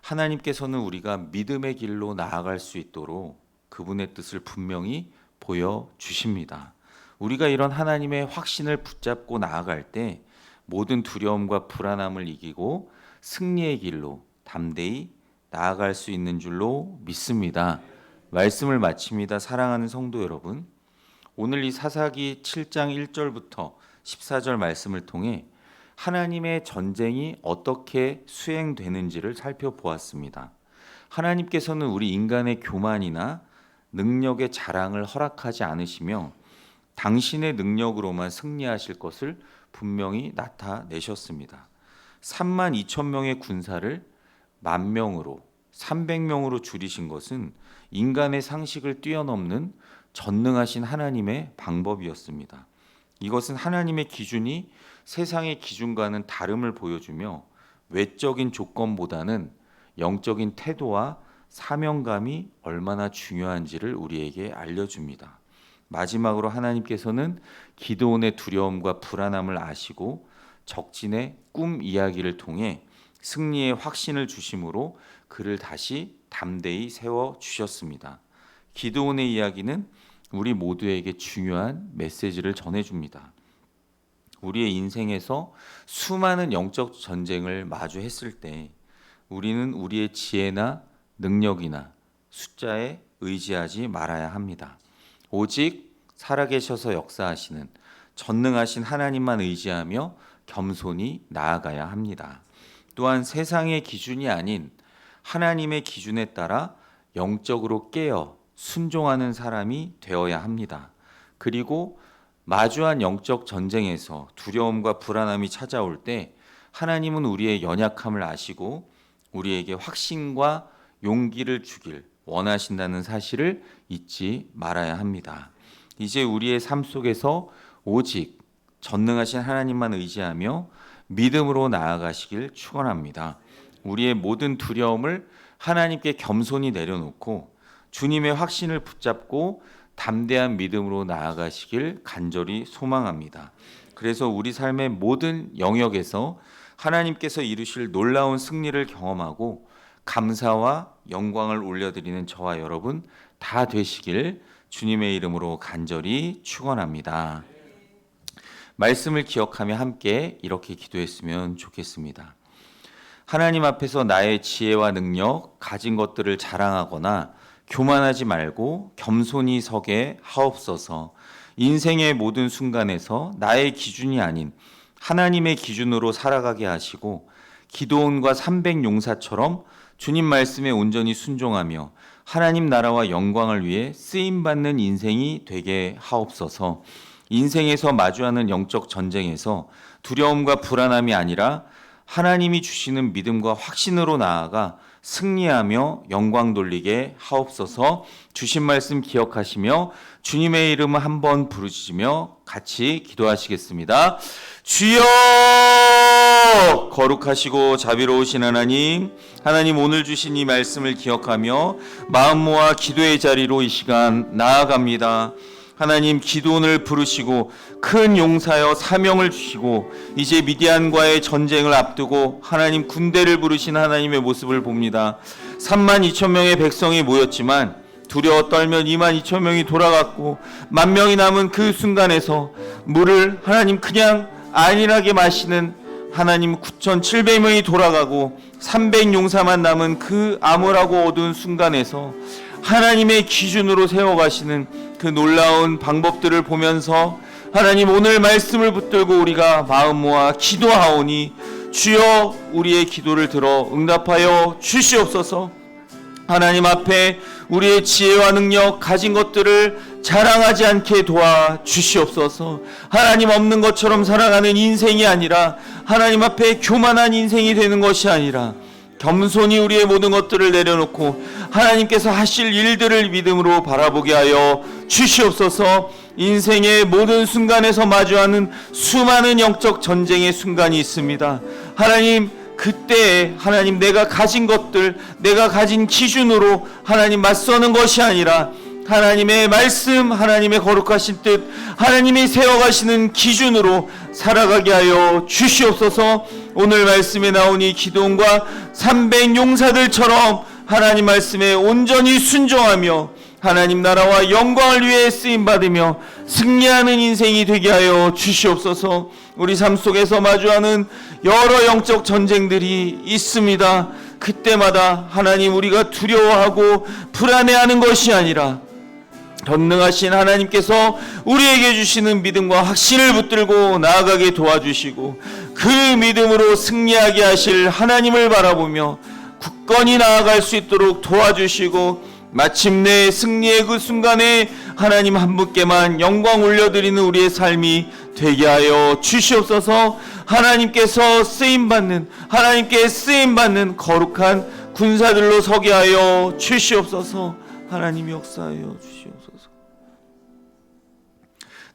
하나님께서는 우리가 믿음의 길로 나아갈 수 있도록 그분의 뜻을 분명히 보여주십니다. 우리가 이런 하나님의 확신을 붙잡고 나아갈 때 모든 두려움과 불안함을 이기고 승리의 길로 담대히 나아갈 수 있는 줄로 믿습니다. 말씀을 마칩니다. 사랑하는 성도 여러분, 오늘 이 사사기 7장 1절부터 14절 말씀을 통해 하나님의 전쟁이 어떻게 수행되는지를 살펴보았습니다. 하나님께서는 우리 인간의 교만이나 능력의 자랑을 허락하지 않으시며 당신의 능력으로만 승리하실 것을 분명히 나타내셨습니다. 3만 2천 명의 군사를 10,000명으로 300명으로 줄이신 것은 인간의 상식을 뛰어넘는 전능하신 하나님의 방법이었습니다. 이것은 하나님의 기준이 세상의 기준과는 다름을 보여주며 외적인 조건보다는 영적인 태도와 사명감이 얼마나 중요한지를 우리에게 알려줍니다. 마지막으로 하나님께서는 기드온의 두려움과 불안함을 아시고 적진의 꿈 이야기를 통해 승리의 확신을 주심으로 그를 다시 담대히 세워 주셨습니다. 기드온의 이야기는 우리 모두에게 중요한 메시지를 전해줍니다. 우리의 인생에서 수많은 영적 전쟁을 마주했을 때 우리는 우리의 지혜나 능력이나 숫자에 의지하지 말아야 합니다. 오직 살아계셔서 역사하시는 전능하신 하나님만 의지하며 겸손히 나아가야 합니다. 또한 세상의 기준이 아닌 하나님의 기준에 따라 영적으로 깨어 순종하는 사람이 되어야 합니다. 그리고 마주한 영적 전쟁에서 두려움과 불안함이 찾아올 때 하나님은 우리의 연약함을 아시고 우리에게 확신과 용기를 주길 원하신다는 사실을 잊지 말아야 합니다. 이제 우리의 삶 속에서 오직 전능하신 하나님만 의지하며 믿음으로 나아가시길 축원합니다. 우리의 모든 두려움을 하나님께 겸손히 내려놓고 주님의 확신을 붙잡고 담대한 믿음으로 나아가시길 간절히 소망합니다. 그래서 우리 삶의 모든 영역에서 하나님께서 이루실 놀라운 승리를 경험하고 감사와 영광을 올려드리는 저와 여러분 다 되시길 주님의 이름으로 간절히 축원합니다. 말씀을 기억하며 함께 이렇게 기도했으면 좋겠습니다. 하나님 앞에서 나의 지혜와 능력, 가진 것들을 자랑하거나 교만하지 말고 겸손히 서게 하옵소서. 인생의 모든 순간에서 나의 기준이 아닌 하나님의 기준으로 살아가게 하시고 기드온과 300용사처럼 주님 말씀에 온전히 순종하며 하나님 나라와 영광을 위해 쓰임받는 인생이 되게 하옵소서. 인생에서 마주하는 영적 전쟁에서 두려움과 불안함이 아니라 하나님이 주시는 믿음과 확신으로 나아가 승리하며 영광 돌리게 하옵소서. 주신 말씀 기억하시며 주님의 이름을 한번 부르시며 같이 기도하시겠습니다. 주여! 거룩하시고 자비로우신 하나님, 하나님 오늘 주신 이 말씀을 기억하며 마음 모아 기도의 자리로 이 시간 나아갑니다. 하나님 기드온을 부르시고 큰 용사여 사명을 주시고 이제 미디안과의 전쟁을 앞두고 하나님 군대를 부르신 하나님의 모습을 봅니다. 3만 2천 명의 백성이 모였지만 두려워 떨면 2만 2천 명이 돌아갔고 1만 명이 남은 그 순간에서 물을 하나님 그냥 안일하게 마시는 하나님 9,700명이 돌아가고 300용사만 남은 그 암울하고 어두운 순간에서 하나님의 기준으로 세워가시는 그 놀라운 방법들을 보면서 하나님 오늘 말씀을 붙들고 우리가 마음 모아 기도하오니 주여 우리의 기도를 들어 응답하여 주시옵소서. 하나님 앞에 우리의 지혜와 능력 가진 것들을 자랑하지 않게 도와 주시옵소서. 하나님 없는 것처럼 살아가는 인생이 아니라 하나님 앞에 교만한 인생이 되는 것이 아니라 겸손히 우리의 모든 것들을 내려놓고 하나님께서 하실 일들을 믿음으로 바라보게 하여 주시옵소서. 인생의 모든 순간에서 마주하는 수많은 영적 전쟁의 순간이 있습니다. 하나님 그때 하나님 내가 가진 것들, 내가 가진 기준으로 하나님 맞서는 것이 아니라 하나님의 말씀, 하나님의 거룩하신 뜻, 하나님이 세워가시는 기준으로 살아가게 하여 주시옵소서. 오늘 말씀에 나온 이 기도원과 300용사들처럼 하나님 말씀에 온전히 순종하며 하나님 나라와 영광을 위해 쓰임받으며 승리하는 인생이 되게 하여 주시옵소서. 우리 삶 속에서 마주하는 여러 영적 전쟁들이 있습니다. 그때마다 하나님 우리가 두려워하고 불안해하는 것이 아니라 전능하신 하나님께서 우리에게 주시는 믿음과 확신을 붙들고 나아가게 도와주시고 그 믿음으로 승리하게 하실 하나님을 바라보며 굳건히 나아갈 수 있도록 도와주시고 마침내 승리의 그 순간에 하나님 한 분께만 영광 올려드리는 우리의 삶이 되게 하여 주시옵소서. 하나님께서 쓰임받는, 하나님께 쓰임받는 거룩한 군사들로 서게 하여 주시옵소서. 하나님 역사하여 주시옵소서.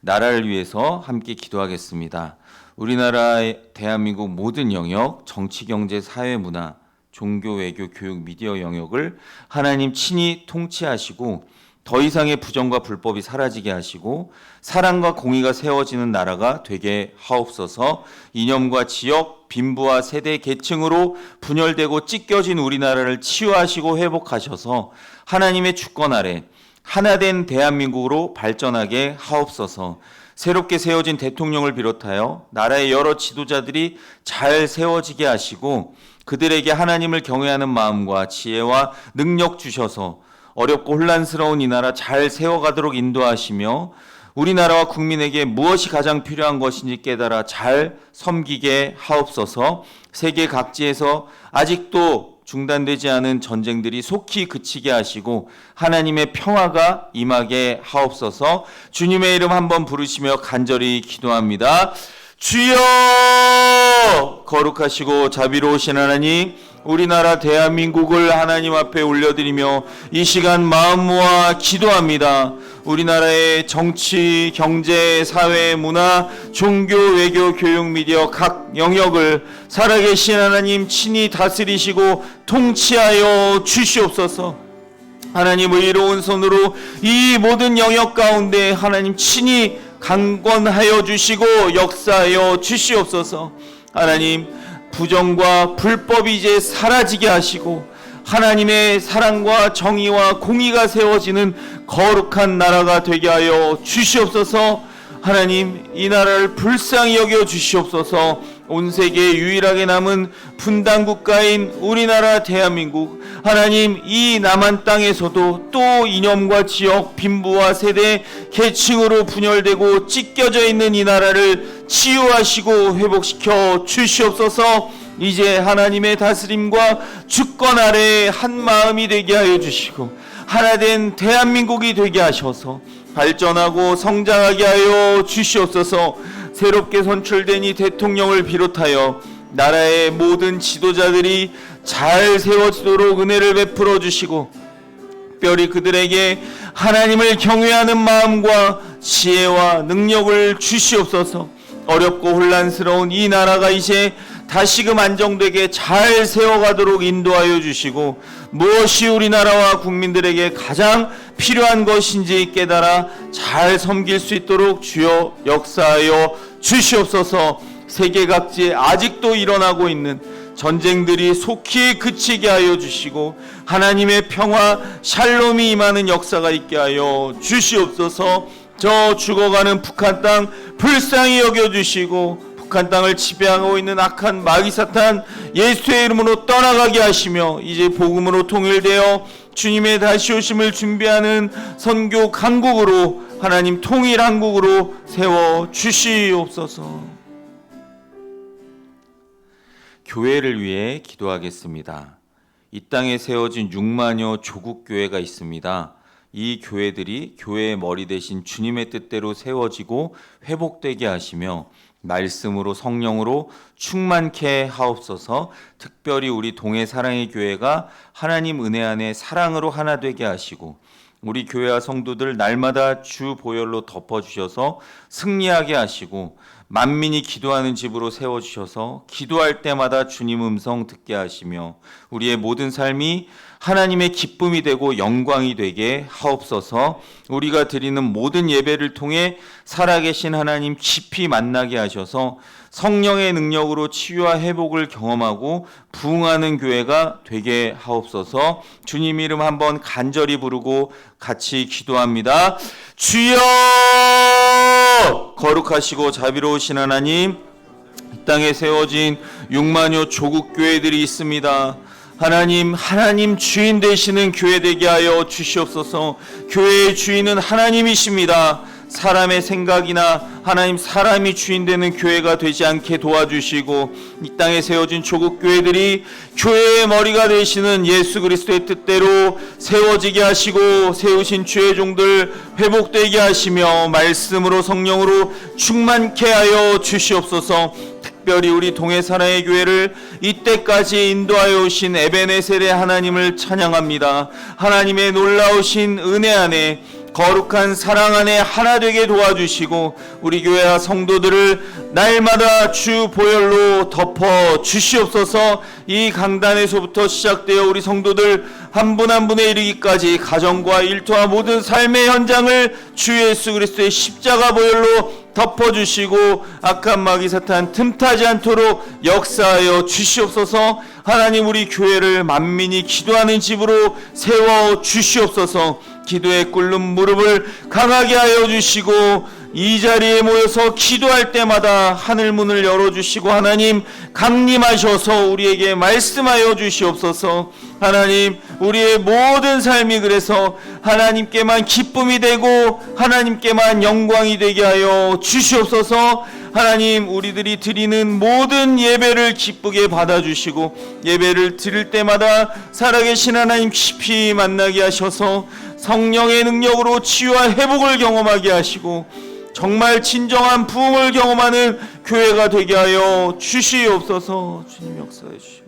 나라를 위해서 함께 기도하겠습니다. 우리나라의 대한민국 모든 영역, 정치, 경제, 사회, 문화, 종교, 외교, 교육, 미디어 영역을 하나님 친히 통치하시고 더 이상의 부정과 불법이 사라지게 하시고 사랑과 공의가 세워지는 나라가 되게 하옵소서. 이념과 지역, 빈부와 세대, 계층으로 분열되고 찢겨진 우리나라를 치유하시고 회복하셔서 하나님의 주권 아래 하나된 대한민국으로 발전하게 하옵소서. 새롭게 세워진 대통령을 비롯하여 나라의 여러 지도자들이 잘 세워지게 하시고 그들에게 하나님을 경외하는 마음과 지혜와 능력 주셔서 어렵고 혼란스러운 이 나라 잘 세워가도록 인도하시며 우리나라와 국민에게 무엇이 가장 필요한 것인지 깨달아 잘 섬기게 하옵소서. 세계 각지에서 아직도 중단되지 않은 전쟁들이 속히 그치게 하시고 하나님의 평화가 임하게 하옵소서. 주님의 이름 한번 부르시며 간절히 기도합니다. 주여! 거룩하시고 자비로우신 하나님, 우리나라 대한민국을 하나님 앞에 올려드리며 이 시간 마음 모아 기도합니다. 우리나라의 정치, 경제, 사회, 문화, 종교, 외교, 교육, 미디어 각 영역을 살아계신 하나님 친히 다스리시고 통치하여 주시옵소서. 하나님 의로운 손으로 이 모든 영역 가운데 하나님 친히 강권하여 주시고 역사하여 주시옵소서. 하나님 부정과 불법이 이제 사라지게 하시고 하나님의 사랑과 정의와 공의가 세워지는 거룩한 나라가 되게 하여 주시옵소서. 하나님 이 나라를 불쌍히 여겨 주시옵소서. 온 세계에 유일하게 남은 분단 국가인 우리나라 대한민국, 하나님 이 남한 땅에서도 또 이념과 지역, 빈부와 세대, 계층으로 분열되고 찢겨져 있는 이 나라를 치유하시고 회복시켜 주시옵소서. 이제 하나님의 다스림과 주권 아래 한 마음이 되게 하여 주시고 하나된 대한민국이 되게 하셔서 발전하고 성장하게 하여 주시옵소서. 새롭게 선출된 이 대통령을 비롯하여 나라의 모든 지도자들이 잘 세워지도록 은혜를 베풀어 주시고 특별히 그들에게 하나님을 경외하는 마음과 지혜와 능력을 주시옵소서. 어렵고 혼란스러운 이 나라가 이제 다시금 안정되게 잘 세워가도록 인도하여 주시고 무엇이 우리나라와 국민들에게 가장 필요한 것인지 깨달아 잘 섬길 수 있도록 주여 역사하여 주시옵소서. 세계 각지에 아직도 일어나고 있는 전쟁들이 속히 그치게 하여 주시고 하나님의 평화 샬롬이 임하는 역사가 있게 하여 주시옵소서. 저 죽어가는 북한 땅 불쌍히 여겨주시고 북한 땅을 지배하고 있는 악한 마귀사탄 예수의 이름으로 떠나가게 하시며 이제 복음으로 통일되어 주님의 다시 오심을 준비하는 선교 강국으로 하나님 통일 한국으로 세워 주시옵소서. 교회를 위해 기도하겠습니다. 이 땅에 세워진 6만여 조국 교회가 있습니다. 이 교회들이 교회의 머리 대신 주님의 뜻대로 세워지고 회복되게 하시며 말씀으로 성령으로 충만케 하옵소서. 특별히 우리 동해 사랑의 교회가 하나님 은혜 안에 사랑으로 하나 되게 하시고 우리 교회와 성도들 날마다 주 보혈로 덮어주셔서 승리하게 하시고 만민이 기도하는 집으로 세워주셔서 기도할 때마다 주님 음성 듣게 하시며 우리의 모든 삶이 하나님의 기쁨이 되고 영광이 되게 하옵소서. 우리가 드리는 모든 예배를 통해 살아계신 하나님 깊이 만나게 하셔서 성령의 능력으로 치유와 회복을 경험하고 부흥하는 교회가 되게 하옵소서. 주님 이름 한번 간절히 부르고 같이 기도합니다. 주여! 거룩하시고 자비로우신 하나님, 이 땅에 세워진 6만여 조국 교회들이 있습니다. 하나님 주인 되시는 교회 되게 하여 주시옵소서. 교회의 주인은 하나님이십니다. 사람의 생각이나 하나님 사람이 주인 되는 교회가 되지 않게 도와주시고 이 땅에 세워진 조국 교회들이 교회의 머리가 되시는 예수 그리스도의 뜻대로 세워지게 하시고 세우신 주의 종들 회복되게 하시며 말씀으로 성령으로 충만케 하여 주시옵소서. 특별히 우리 동해 사랑의 교회를 이때까지 인도하여 오신 에베네셀의 하나님을 찬양합니다. 하나님의 놀라우신 은혜 안에 거룩한 사랑 안에 하나 되게 도와주시고 우리 교회와 성도들을 날마다 주 보혈로 덮어 주시옵소서. 이 강단에서부터 시작되어 우리 성도들 한 분 한 분에 이르기까지 가정과 일터와 모든 삶의 현장을 주 예수 그리스도의 십자가 보혈로 덮어주시고 악한 마귀 사탄 틈타지 않도록 역사하여 주시옵소서. 하나님 우리 교회를 만민이 기도하는 집으로 세워 주시옵소서. 기도에 꿇는 무릎을 강하게 하여 주시고 이 자리에 모여서 기도할 때마다 하늘 문을 열어주시고 하나님 강림하셔서 우리에게 말씀하여 주시옵소서. 하나님 우리의 모든 삶이 그래서 하나님께만 기쁨이 되고 하나님께만 영광이 되게 하여 주시옵소서. 하나님 우리들이 드리는 모든 예배를 기쁘게 받아주시고 예배를 드릴 때마다 살아계신 하나님 깊이 만나게 하셔서 성령의 능력으로 치유와 회복을 경험하게 하시고 정말 진정한 부흥을 경험하는 교회가 되게 하여 주시옵소서. 주님 역사해 주시옵소서.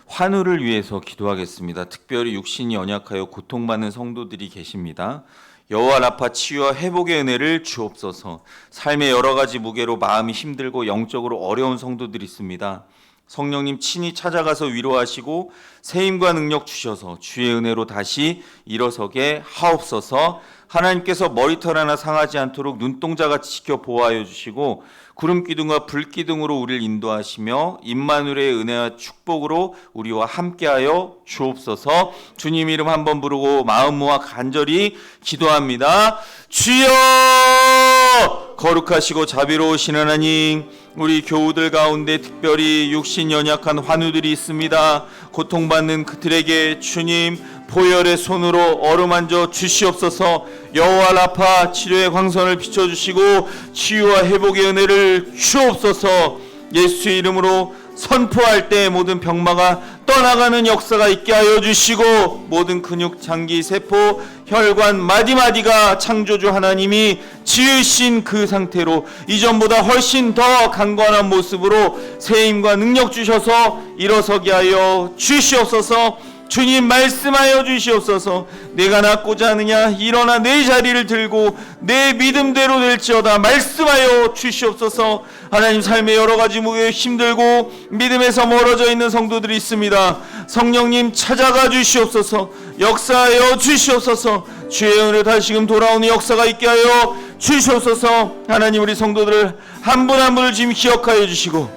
환우를 위해서 기도하겠습니다. 특별히 육신이 연약하여 고통받는 성도들이 계십니다. 여호와 라파 치유와 회복의 은혜를 주옵소서. 삶의 여러 가지 무게로 마음이 힘들고 영적으로 어려운 성도들이 있습니다. 성령님 친히 찾아가서 위로하시고 세임과 능력 주셔서 주의 은혜로 다시 일어서게 하옵소서. 하나님께서 머리털 하나 상하지 않도록 눈동자같이 지켜 보호하여 주시고 구름기둥과 불기둥으로 우리를 인도하시며 임마누엘의 은혜와 축복으로 우리와 함께하여 주옵소서. 주님 이름 한번 부르고 마음 모아 간절히 기도합니다. 주여! 거룩하시고 자비로우신 하나님, 우리 교우들 가운데 특별히 육신 연약한 환우들이 있습니다. 고통받는 그들에게 주님 보혈의 손으로 어루만져 주시옵소서. 여호와 라파 치료의 광선을 비춰주시고 치유와 회복의 은혜를 주옵소서. 예수의 이름으로 선포할 때 모든 병마가 떠나가는 역사가 있게 하여 주시고 모든 근육, 장기, 세포, 혈관 마디마디가 창조주 하나님이 지으신 그 상태로 이전보다 훨씬 더 강건한 모습으로 세임과 능력 주셔서 일어서게 하여 주시옵소서. 주님 말씀하여 주시옵소서. 내가 낫고자 하느냐 일어나 내 자리를 들고 내 믿음대로 될지어다 말씀하여 주시옵소서. 하나님 삶의 여러 가지 무게에 힘들고 믿음에서 멀어져 있는 성도들이 있습니다. 성령님 찾아가 주시옵소서. 역사하여 주시옵소서. 주의 은혜로 다시금 돌아오는 역사가 있게 하여 주시옵소서. 하나님 우리 성도들을 한 분 한 분을 지금 기억하여 주시고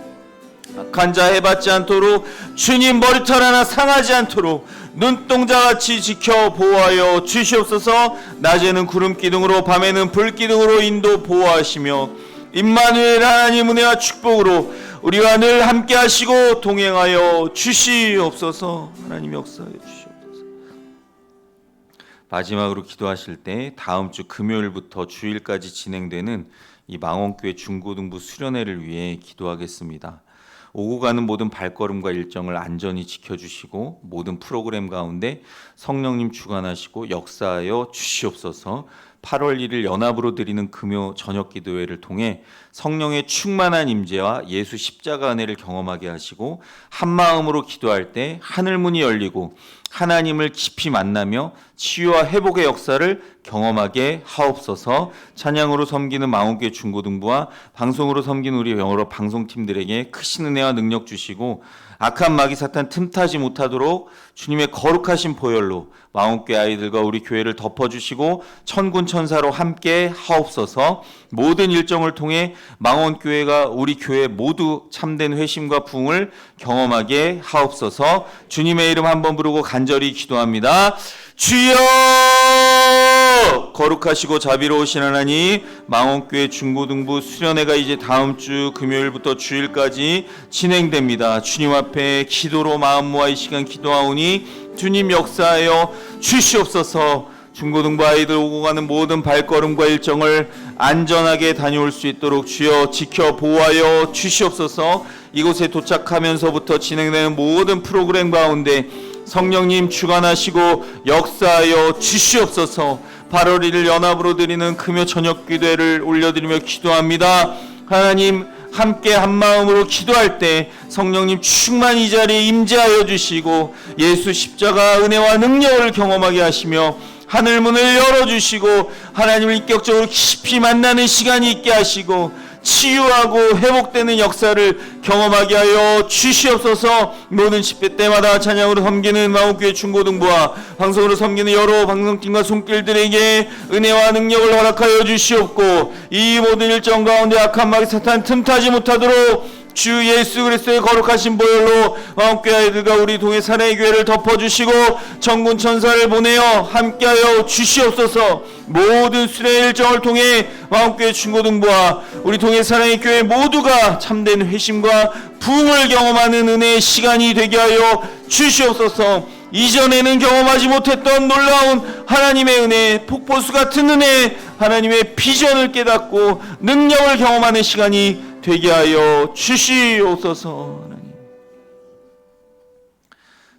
악한 자 해받지 않도록 주님 머리털 하나 상하지 않도록 눈동자같이 지켜 보호하여 주시옵소서. 낮에는 구름 기둥으로 밤에는 불 기둥으로 인도 보호하시며 임마누엘 하나님 은혜와 축복으로 우리와 늘 함께 하시고 동행하여 주시옵소서. 하나님 역사하여 주시옵소서. 마지막으로 기도하실 때 다음 주 금요일부터 주일까지 진행되는 이 망원교회 중고등부 수련회를 위해 기도하겠습니다. 오고 가는 모든 발걸음과 일정을 안전히 지켜주시고 모든 프로그램 가운데 성령님 주관하시고 역사하여 주시옵소서. 8월 1일 연합으로 드리는 금요 저녁 기도회를 통해 성령의 충만한 임재와 예수 십자가 은혜를 경험하게 하시고 한마음으로 기도할 때 하늘문이 열리고 하나님을 깊이 만나며 치유와 회복의 역사를 경험하게 하옵소서. 찬양으로 섬기는 망원교회 중고등부와 방송으로 섬기는 우리 여러 방송팀들에게 크신 은혜와 능력 주시고 악한 마귀 사탄 틈타지 못하도록 주님의 거룩하신 보혈로 망원교회 아이들과 우리 교회를 덮어주시고 천군 천사로 함께 하옵소서. 모든 일정을 통해 망원교회가 우리 교회 모두 참된 회심과 부흥을 경험하게 하옵소서. 주님의 이름 한번 부르고 간절히 기도합니다. 주여! 거룩하시고 자비로우신 하나님, 망원교회 중고등부 수련회가 이제 다음 주 금요일부터 주일까지 진행됩니다. 주님 앞에 기도로 마음 모아 이 시간 기도하오니 주님 역사하여 주시옵소서. 중고등부 아이들 오고 가는 모든 발걸음과 일정을 안전하게 다녀올 수 있도록 주여 지켜 보호하여 주시옵소서. 이곳에 도착하면서부터 진행되는 모든 프로그램 가운데 성령님 주관하시고 역사하여 주시옵소서. 8월 1일 연합으로 드리는 금요 저녁 기도회를 올려드리며 기도합니다. 하나님 함께 한마음으로 기도할 때 성령님 충만히 이 자리에 임재하여 주시고 예수 십자가 은혜와 능력을 경험하게 하시며 하늘문을 열어주시고 하나님을 인격적으로 깊이 만나는 시간이 있게 하시고 치유하고 회복되는 역사를 경험하게 하여 주시옵소서. 모든 집회 때마다 찬양으로 섬기는 망원교회 중고등부와 방송으로 섬기는 여러 방송팀과 손길들에게 은혜와 능력을 허락하여 주시옵고 이 모든 일정 가운데 악한 마귀 사탄 틈타지 못하도록 주 예수 그리스도의 거룩하신 보혈로 망원교회 아이들과 우리 동해 사랑의 교회를 덮어주시고 천군 천사를 보내어 함께하여 주시옵소서. 모든 수련의 일정을 통해 망원교회 중고등부와 우리 동해 사랑의 교회 모두가 참된 회심과 부흥을 경험하는 은혜의 시간이 되게 하여 주시옵소서. 이전에는 경험하지 못했던 놀라운 하나님의 은혜, 폭포수 같은 은혜, 하나님의 비전을 깨닫고 능력을 경험하는 시간이 되게 하여 주시옵소서. 하나님.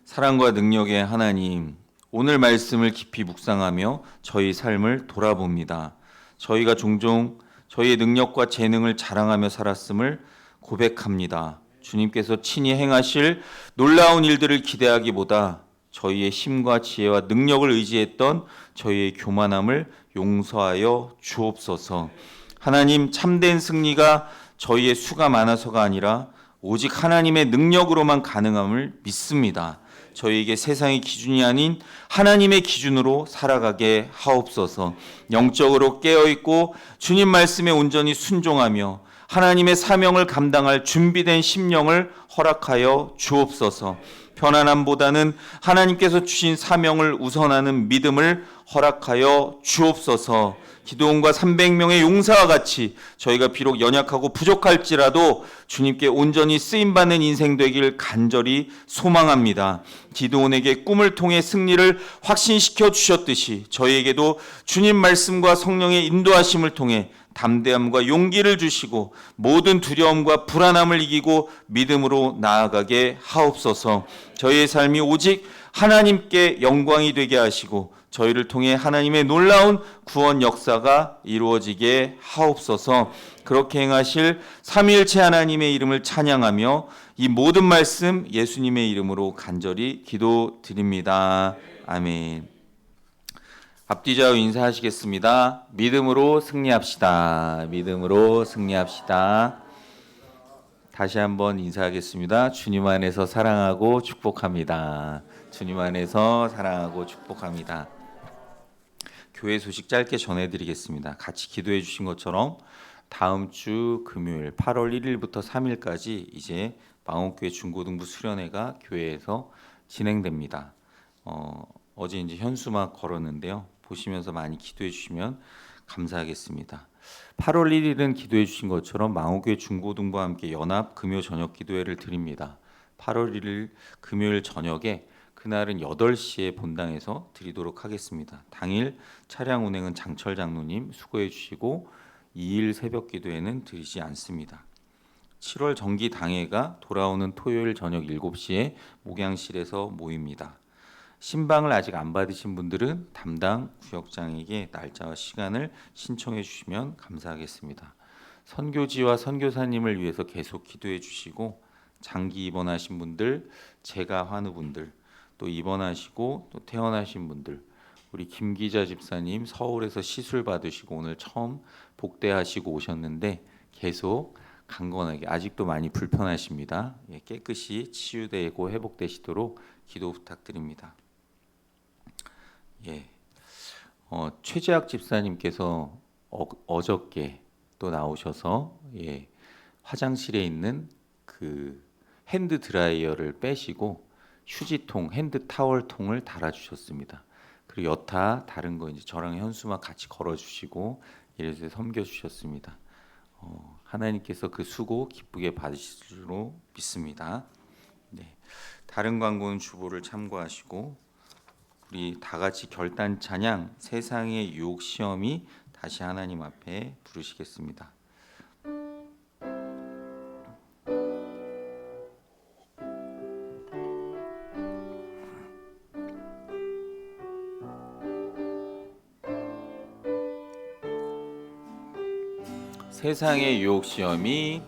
사랑과 능력의 하나님, 오늘 말씀을 깊이 묵상하며 저희 삶을 돌아봅니다. 저희가 종종 저희의 능력과 재능을 자랑하며 살았음을 고백합니다. 주님께서 친히 행하실 놀라운 일들을 기대하기보다 저희의 힘과 지혜와 능력을 의지했던 저희의 교만함을 용서하여 주옵소서. 하나님, 참된 승리가 저희의 수가 많아서가 아니라 오직 하나님의 능력으로만 가능함을 믿습니다. 저희에게 세상의 기준이 아닌 하나님의 기준으로 살아가게 하옵소서. 영적으로 깨어있고 주님 말씀에 온전히 순종하며 하나님의 사명을 감당할 준비된 심령을 허락하여 주옵소서. 편안함보다는 하나님께서 주신 사명을 우선하는 믿음을 허락하여 주옵소서. 기드온과 300명의 용사와 같이 저희가 비록 연약하고 부족할지라도 주님께 온전히 쓰임받는 인생 되길 간절히 소망합니다. 기드온에게 꿈을 통해 승리를 확신시켜 주셨듯이 저희에게도 주님 말씀과 성령의 인도하심을 통해 담대함과 용기를 주시고 모든 두려움과 불안함을 이기고 믿음으로 나아가게 하옵소서. 저희의 삶이 오직 하나님께 영광이 되게 하시고 저희를 통해 하나님의 놀라운 구원 역사가 이루어지게 하옵소서. 그렇게 행하실 삼위일체 하나님의 이름을 찬양하며 이 모든 말씀 예수님의 이름으로 간절히 기도드립니다. 아멘. 앞뒤좌우 인사하시겠습니다. 믿음으로 승리합시다. 믿음으로 승리합시다. 다시 한번 인사하겠습니다. 주님 안에서 사랑하고 축복합니다. 주님 안에서 사랑하고 축복합니다. 교회 소식 짧게 전해드리겠습니다. 같이 기도해 주신 것처럼 다음 주 금요일 8월 1일부터 3일까지 이제 망원교회 중고등부 수련회가 교회에서 진행됩니다. 어제 이제 현수막 걸었는데요. 보시면서 많이 기도해 주시면 감사하겠습니다. 8월 1일은 기도해 주신 것처럼 망원교회 중고등부와 함께 연합 금요 저녁 기도회를 드립니다. 8월 1일 금요일 저녁에 그날은 8시에 본당에서 드리도록 하겠습니다. 당일 차량 운행은 장철 장로님 수고해 주시고 2일 새벽 기도회는 드리지 않습니다. 7월 정기 당회가 돌아오는 토요일 저녁 7시에 목양실에서 모입니다. 신방을 아직 안 받으신 분들은 담당 구역장에게 날짜와 시간을 신청해 주시면 감사하겠습니다. 선교지와 선교사님을 위해서 계속 기도해 주시고 장기 입원하신 분들, 재가 환우분들, 또 입원하시고 또 퇴원하신 분들, 우리 김기자 집사님 서울에서 시술 받으시고 오늘 처음 복대하시고 오셨는데 계속 강건하게 아직도 많이 불편하십니다. 깨끗이 치유되고 회복되시도록 기도 부탁드립니다. 최재학 집사님께서 어저께 또 나오셔서 화장실에 있는 그 핸드 드라이어를 빼시고 휴지통, 핸드 타월통을 달아주셨습니다. 그리고 여타 다른 거 이제 저랑 현수막 같이 걸어주시고 이래서 섬겨주셨습니다. 하나님께서 그 수고 기쁘게 받으실 줄로 믿습니다. 다른 광고는 주보를 참고하시고 우리 다 같이 결단 찬양 세상의 유혹 시험이 다시 하나님 앞에 부르시겠습니다. 세상의 유혹 시험이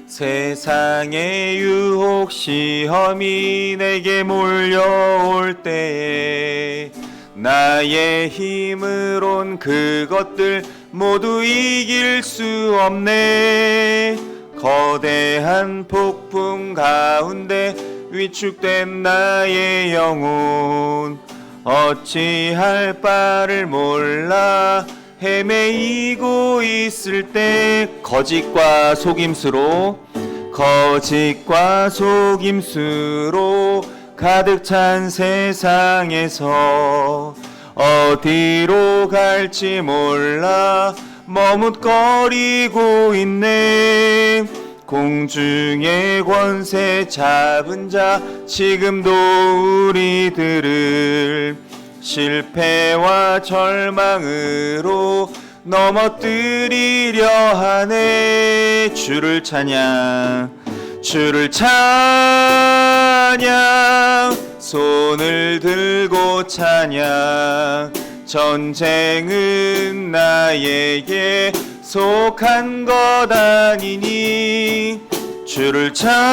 세상의 유혹 시험이 내게 몰려올 때에 나의 힘으론 그것들 모두 이길 수 없네. 거대한 폭풍 가운데 위축된 나의 영혼 어찌할 바를 몰라 헤매이고 있을 때 거짓과 속임수로 가득 찬 세상에서 어디로 갈지 몰라 머뭇거리고 있네. 공중의 권세 잡은 자 지금도 우리들을 실패와 절망으로 넘어뜨리려 하네. 주를 찬양 손을 들고 찬양. 전쟁은 나에게 속한 것 아니니 주를 찬양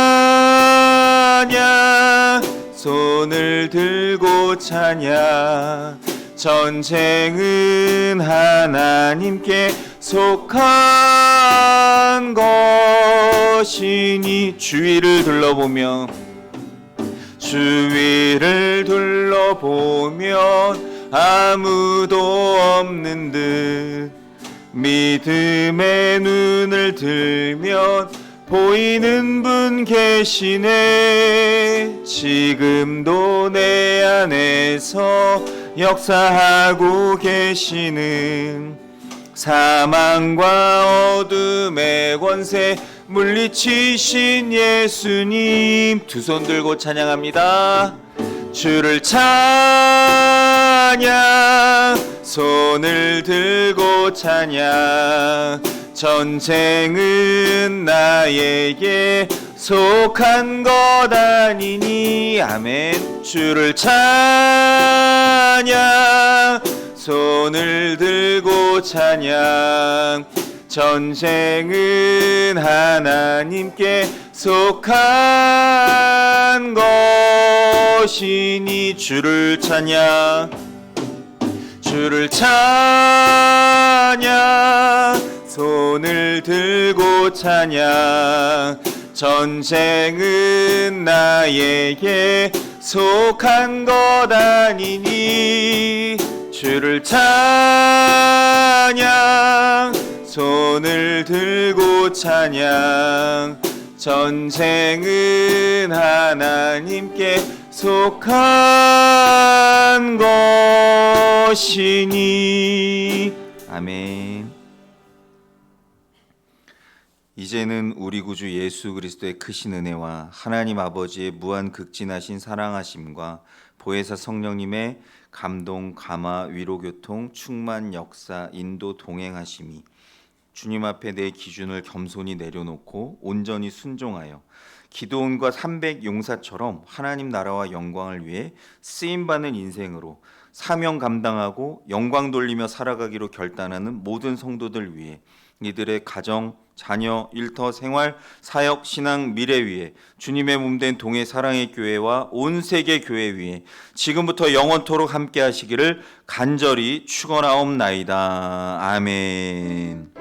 손을 들고 찬양. 전쟁은 하나님께 속한 것이니 주위를 둘러보면 아무도 없는 듯 믿음의 눈을 들면 보이는 분 계시네. 지금도 내 안에서 역사하고 계시는 사망과 어둠의 권세 물리치신 예수님. 두 손 들고 찬양합니다. 주를 찬양 손을 들고 찬양. 전쟁은 나에게 속한 것 아니니 아멘. 주를 찬양 손을 들고 찬양. 전쟁은 하나님께 속한 것이니 주를 찬양 손을 들고 찬양. 전쟁은 나에게 속한 것 아니니 주를 찬양 손을 들고 찬양. 전쟁은 하나님께 속한 것이니. 아멘. 이제는 우리 구주 예수 그리스도의 크신 은혜와 하나님 아버지의 무한 극진하신 사랑하심과 보혜사 성령님의 감동, 감화, 위로, 교통, 충만, 역사, 인도, 동행하심이 주님 앞에 내 기준을 겸손히 내려놓고 온전히 순종하여 기도원과 300 용사처럼 하나님 나라와 영광을 위해 쓰임받는 인생으로 사명 감당하고 영광 돌리며 살아가기로 결단하는 모든 성도들 위해 이들의 가정, 자녀, 일터, 생활, 사역, 신앙, 미래 위에 주님의 몸된 동해 사랑의 교회와 온 세계 교회 위에 지금부터 영원토록 함께 하시기를 간절히 축원하옵나이다. 아멘.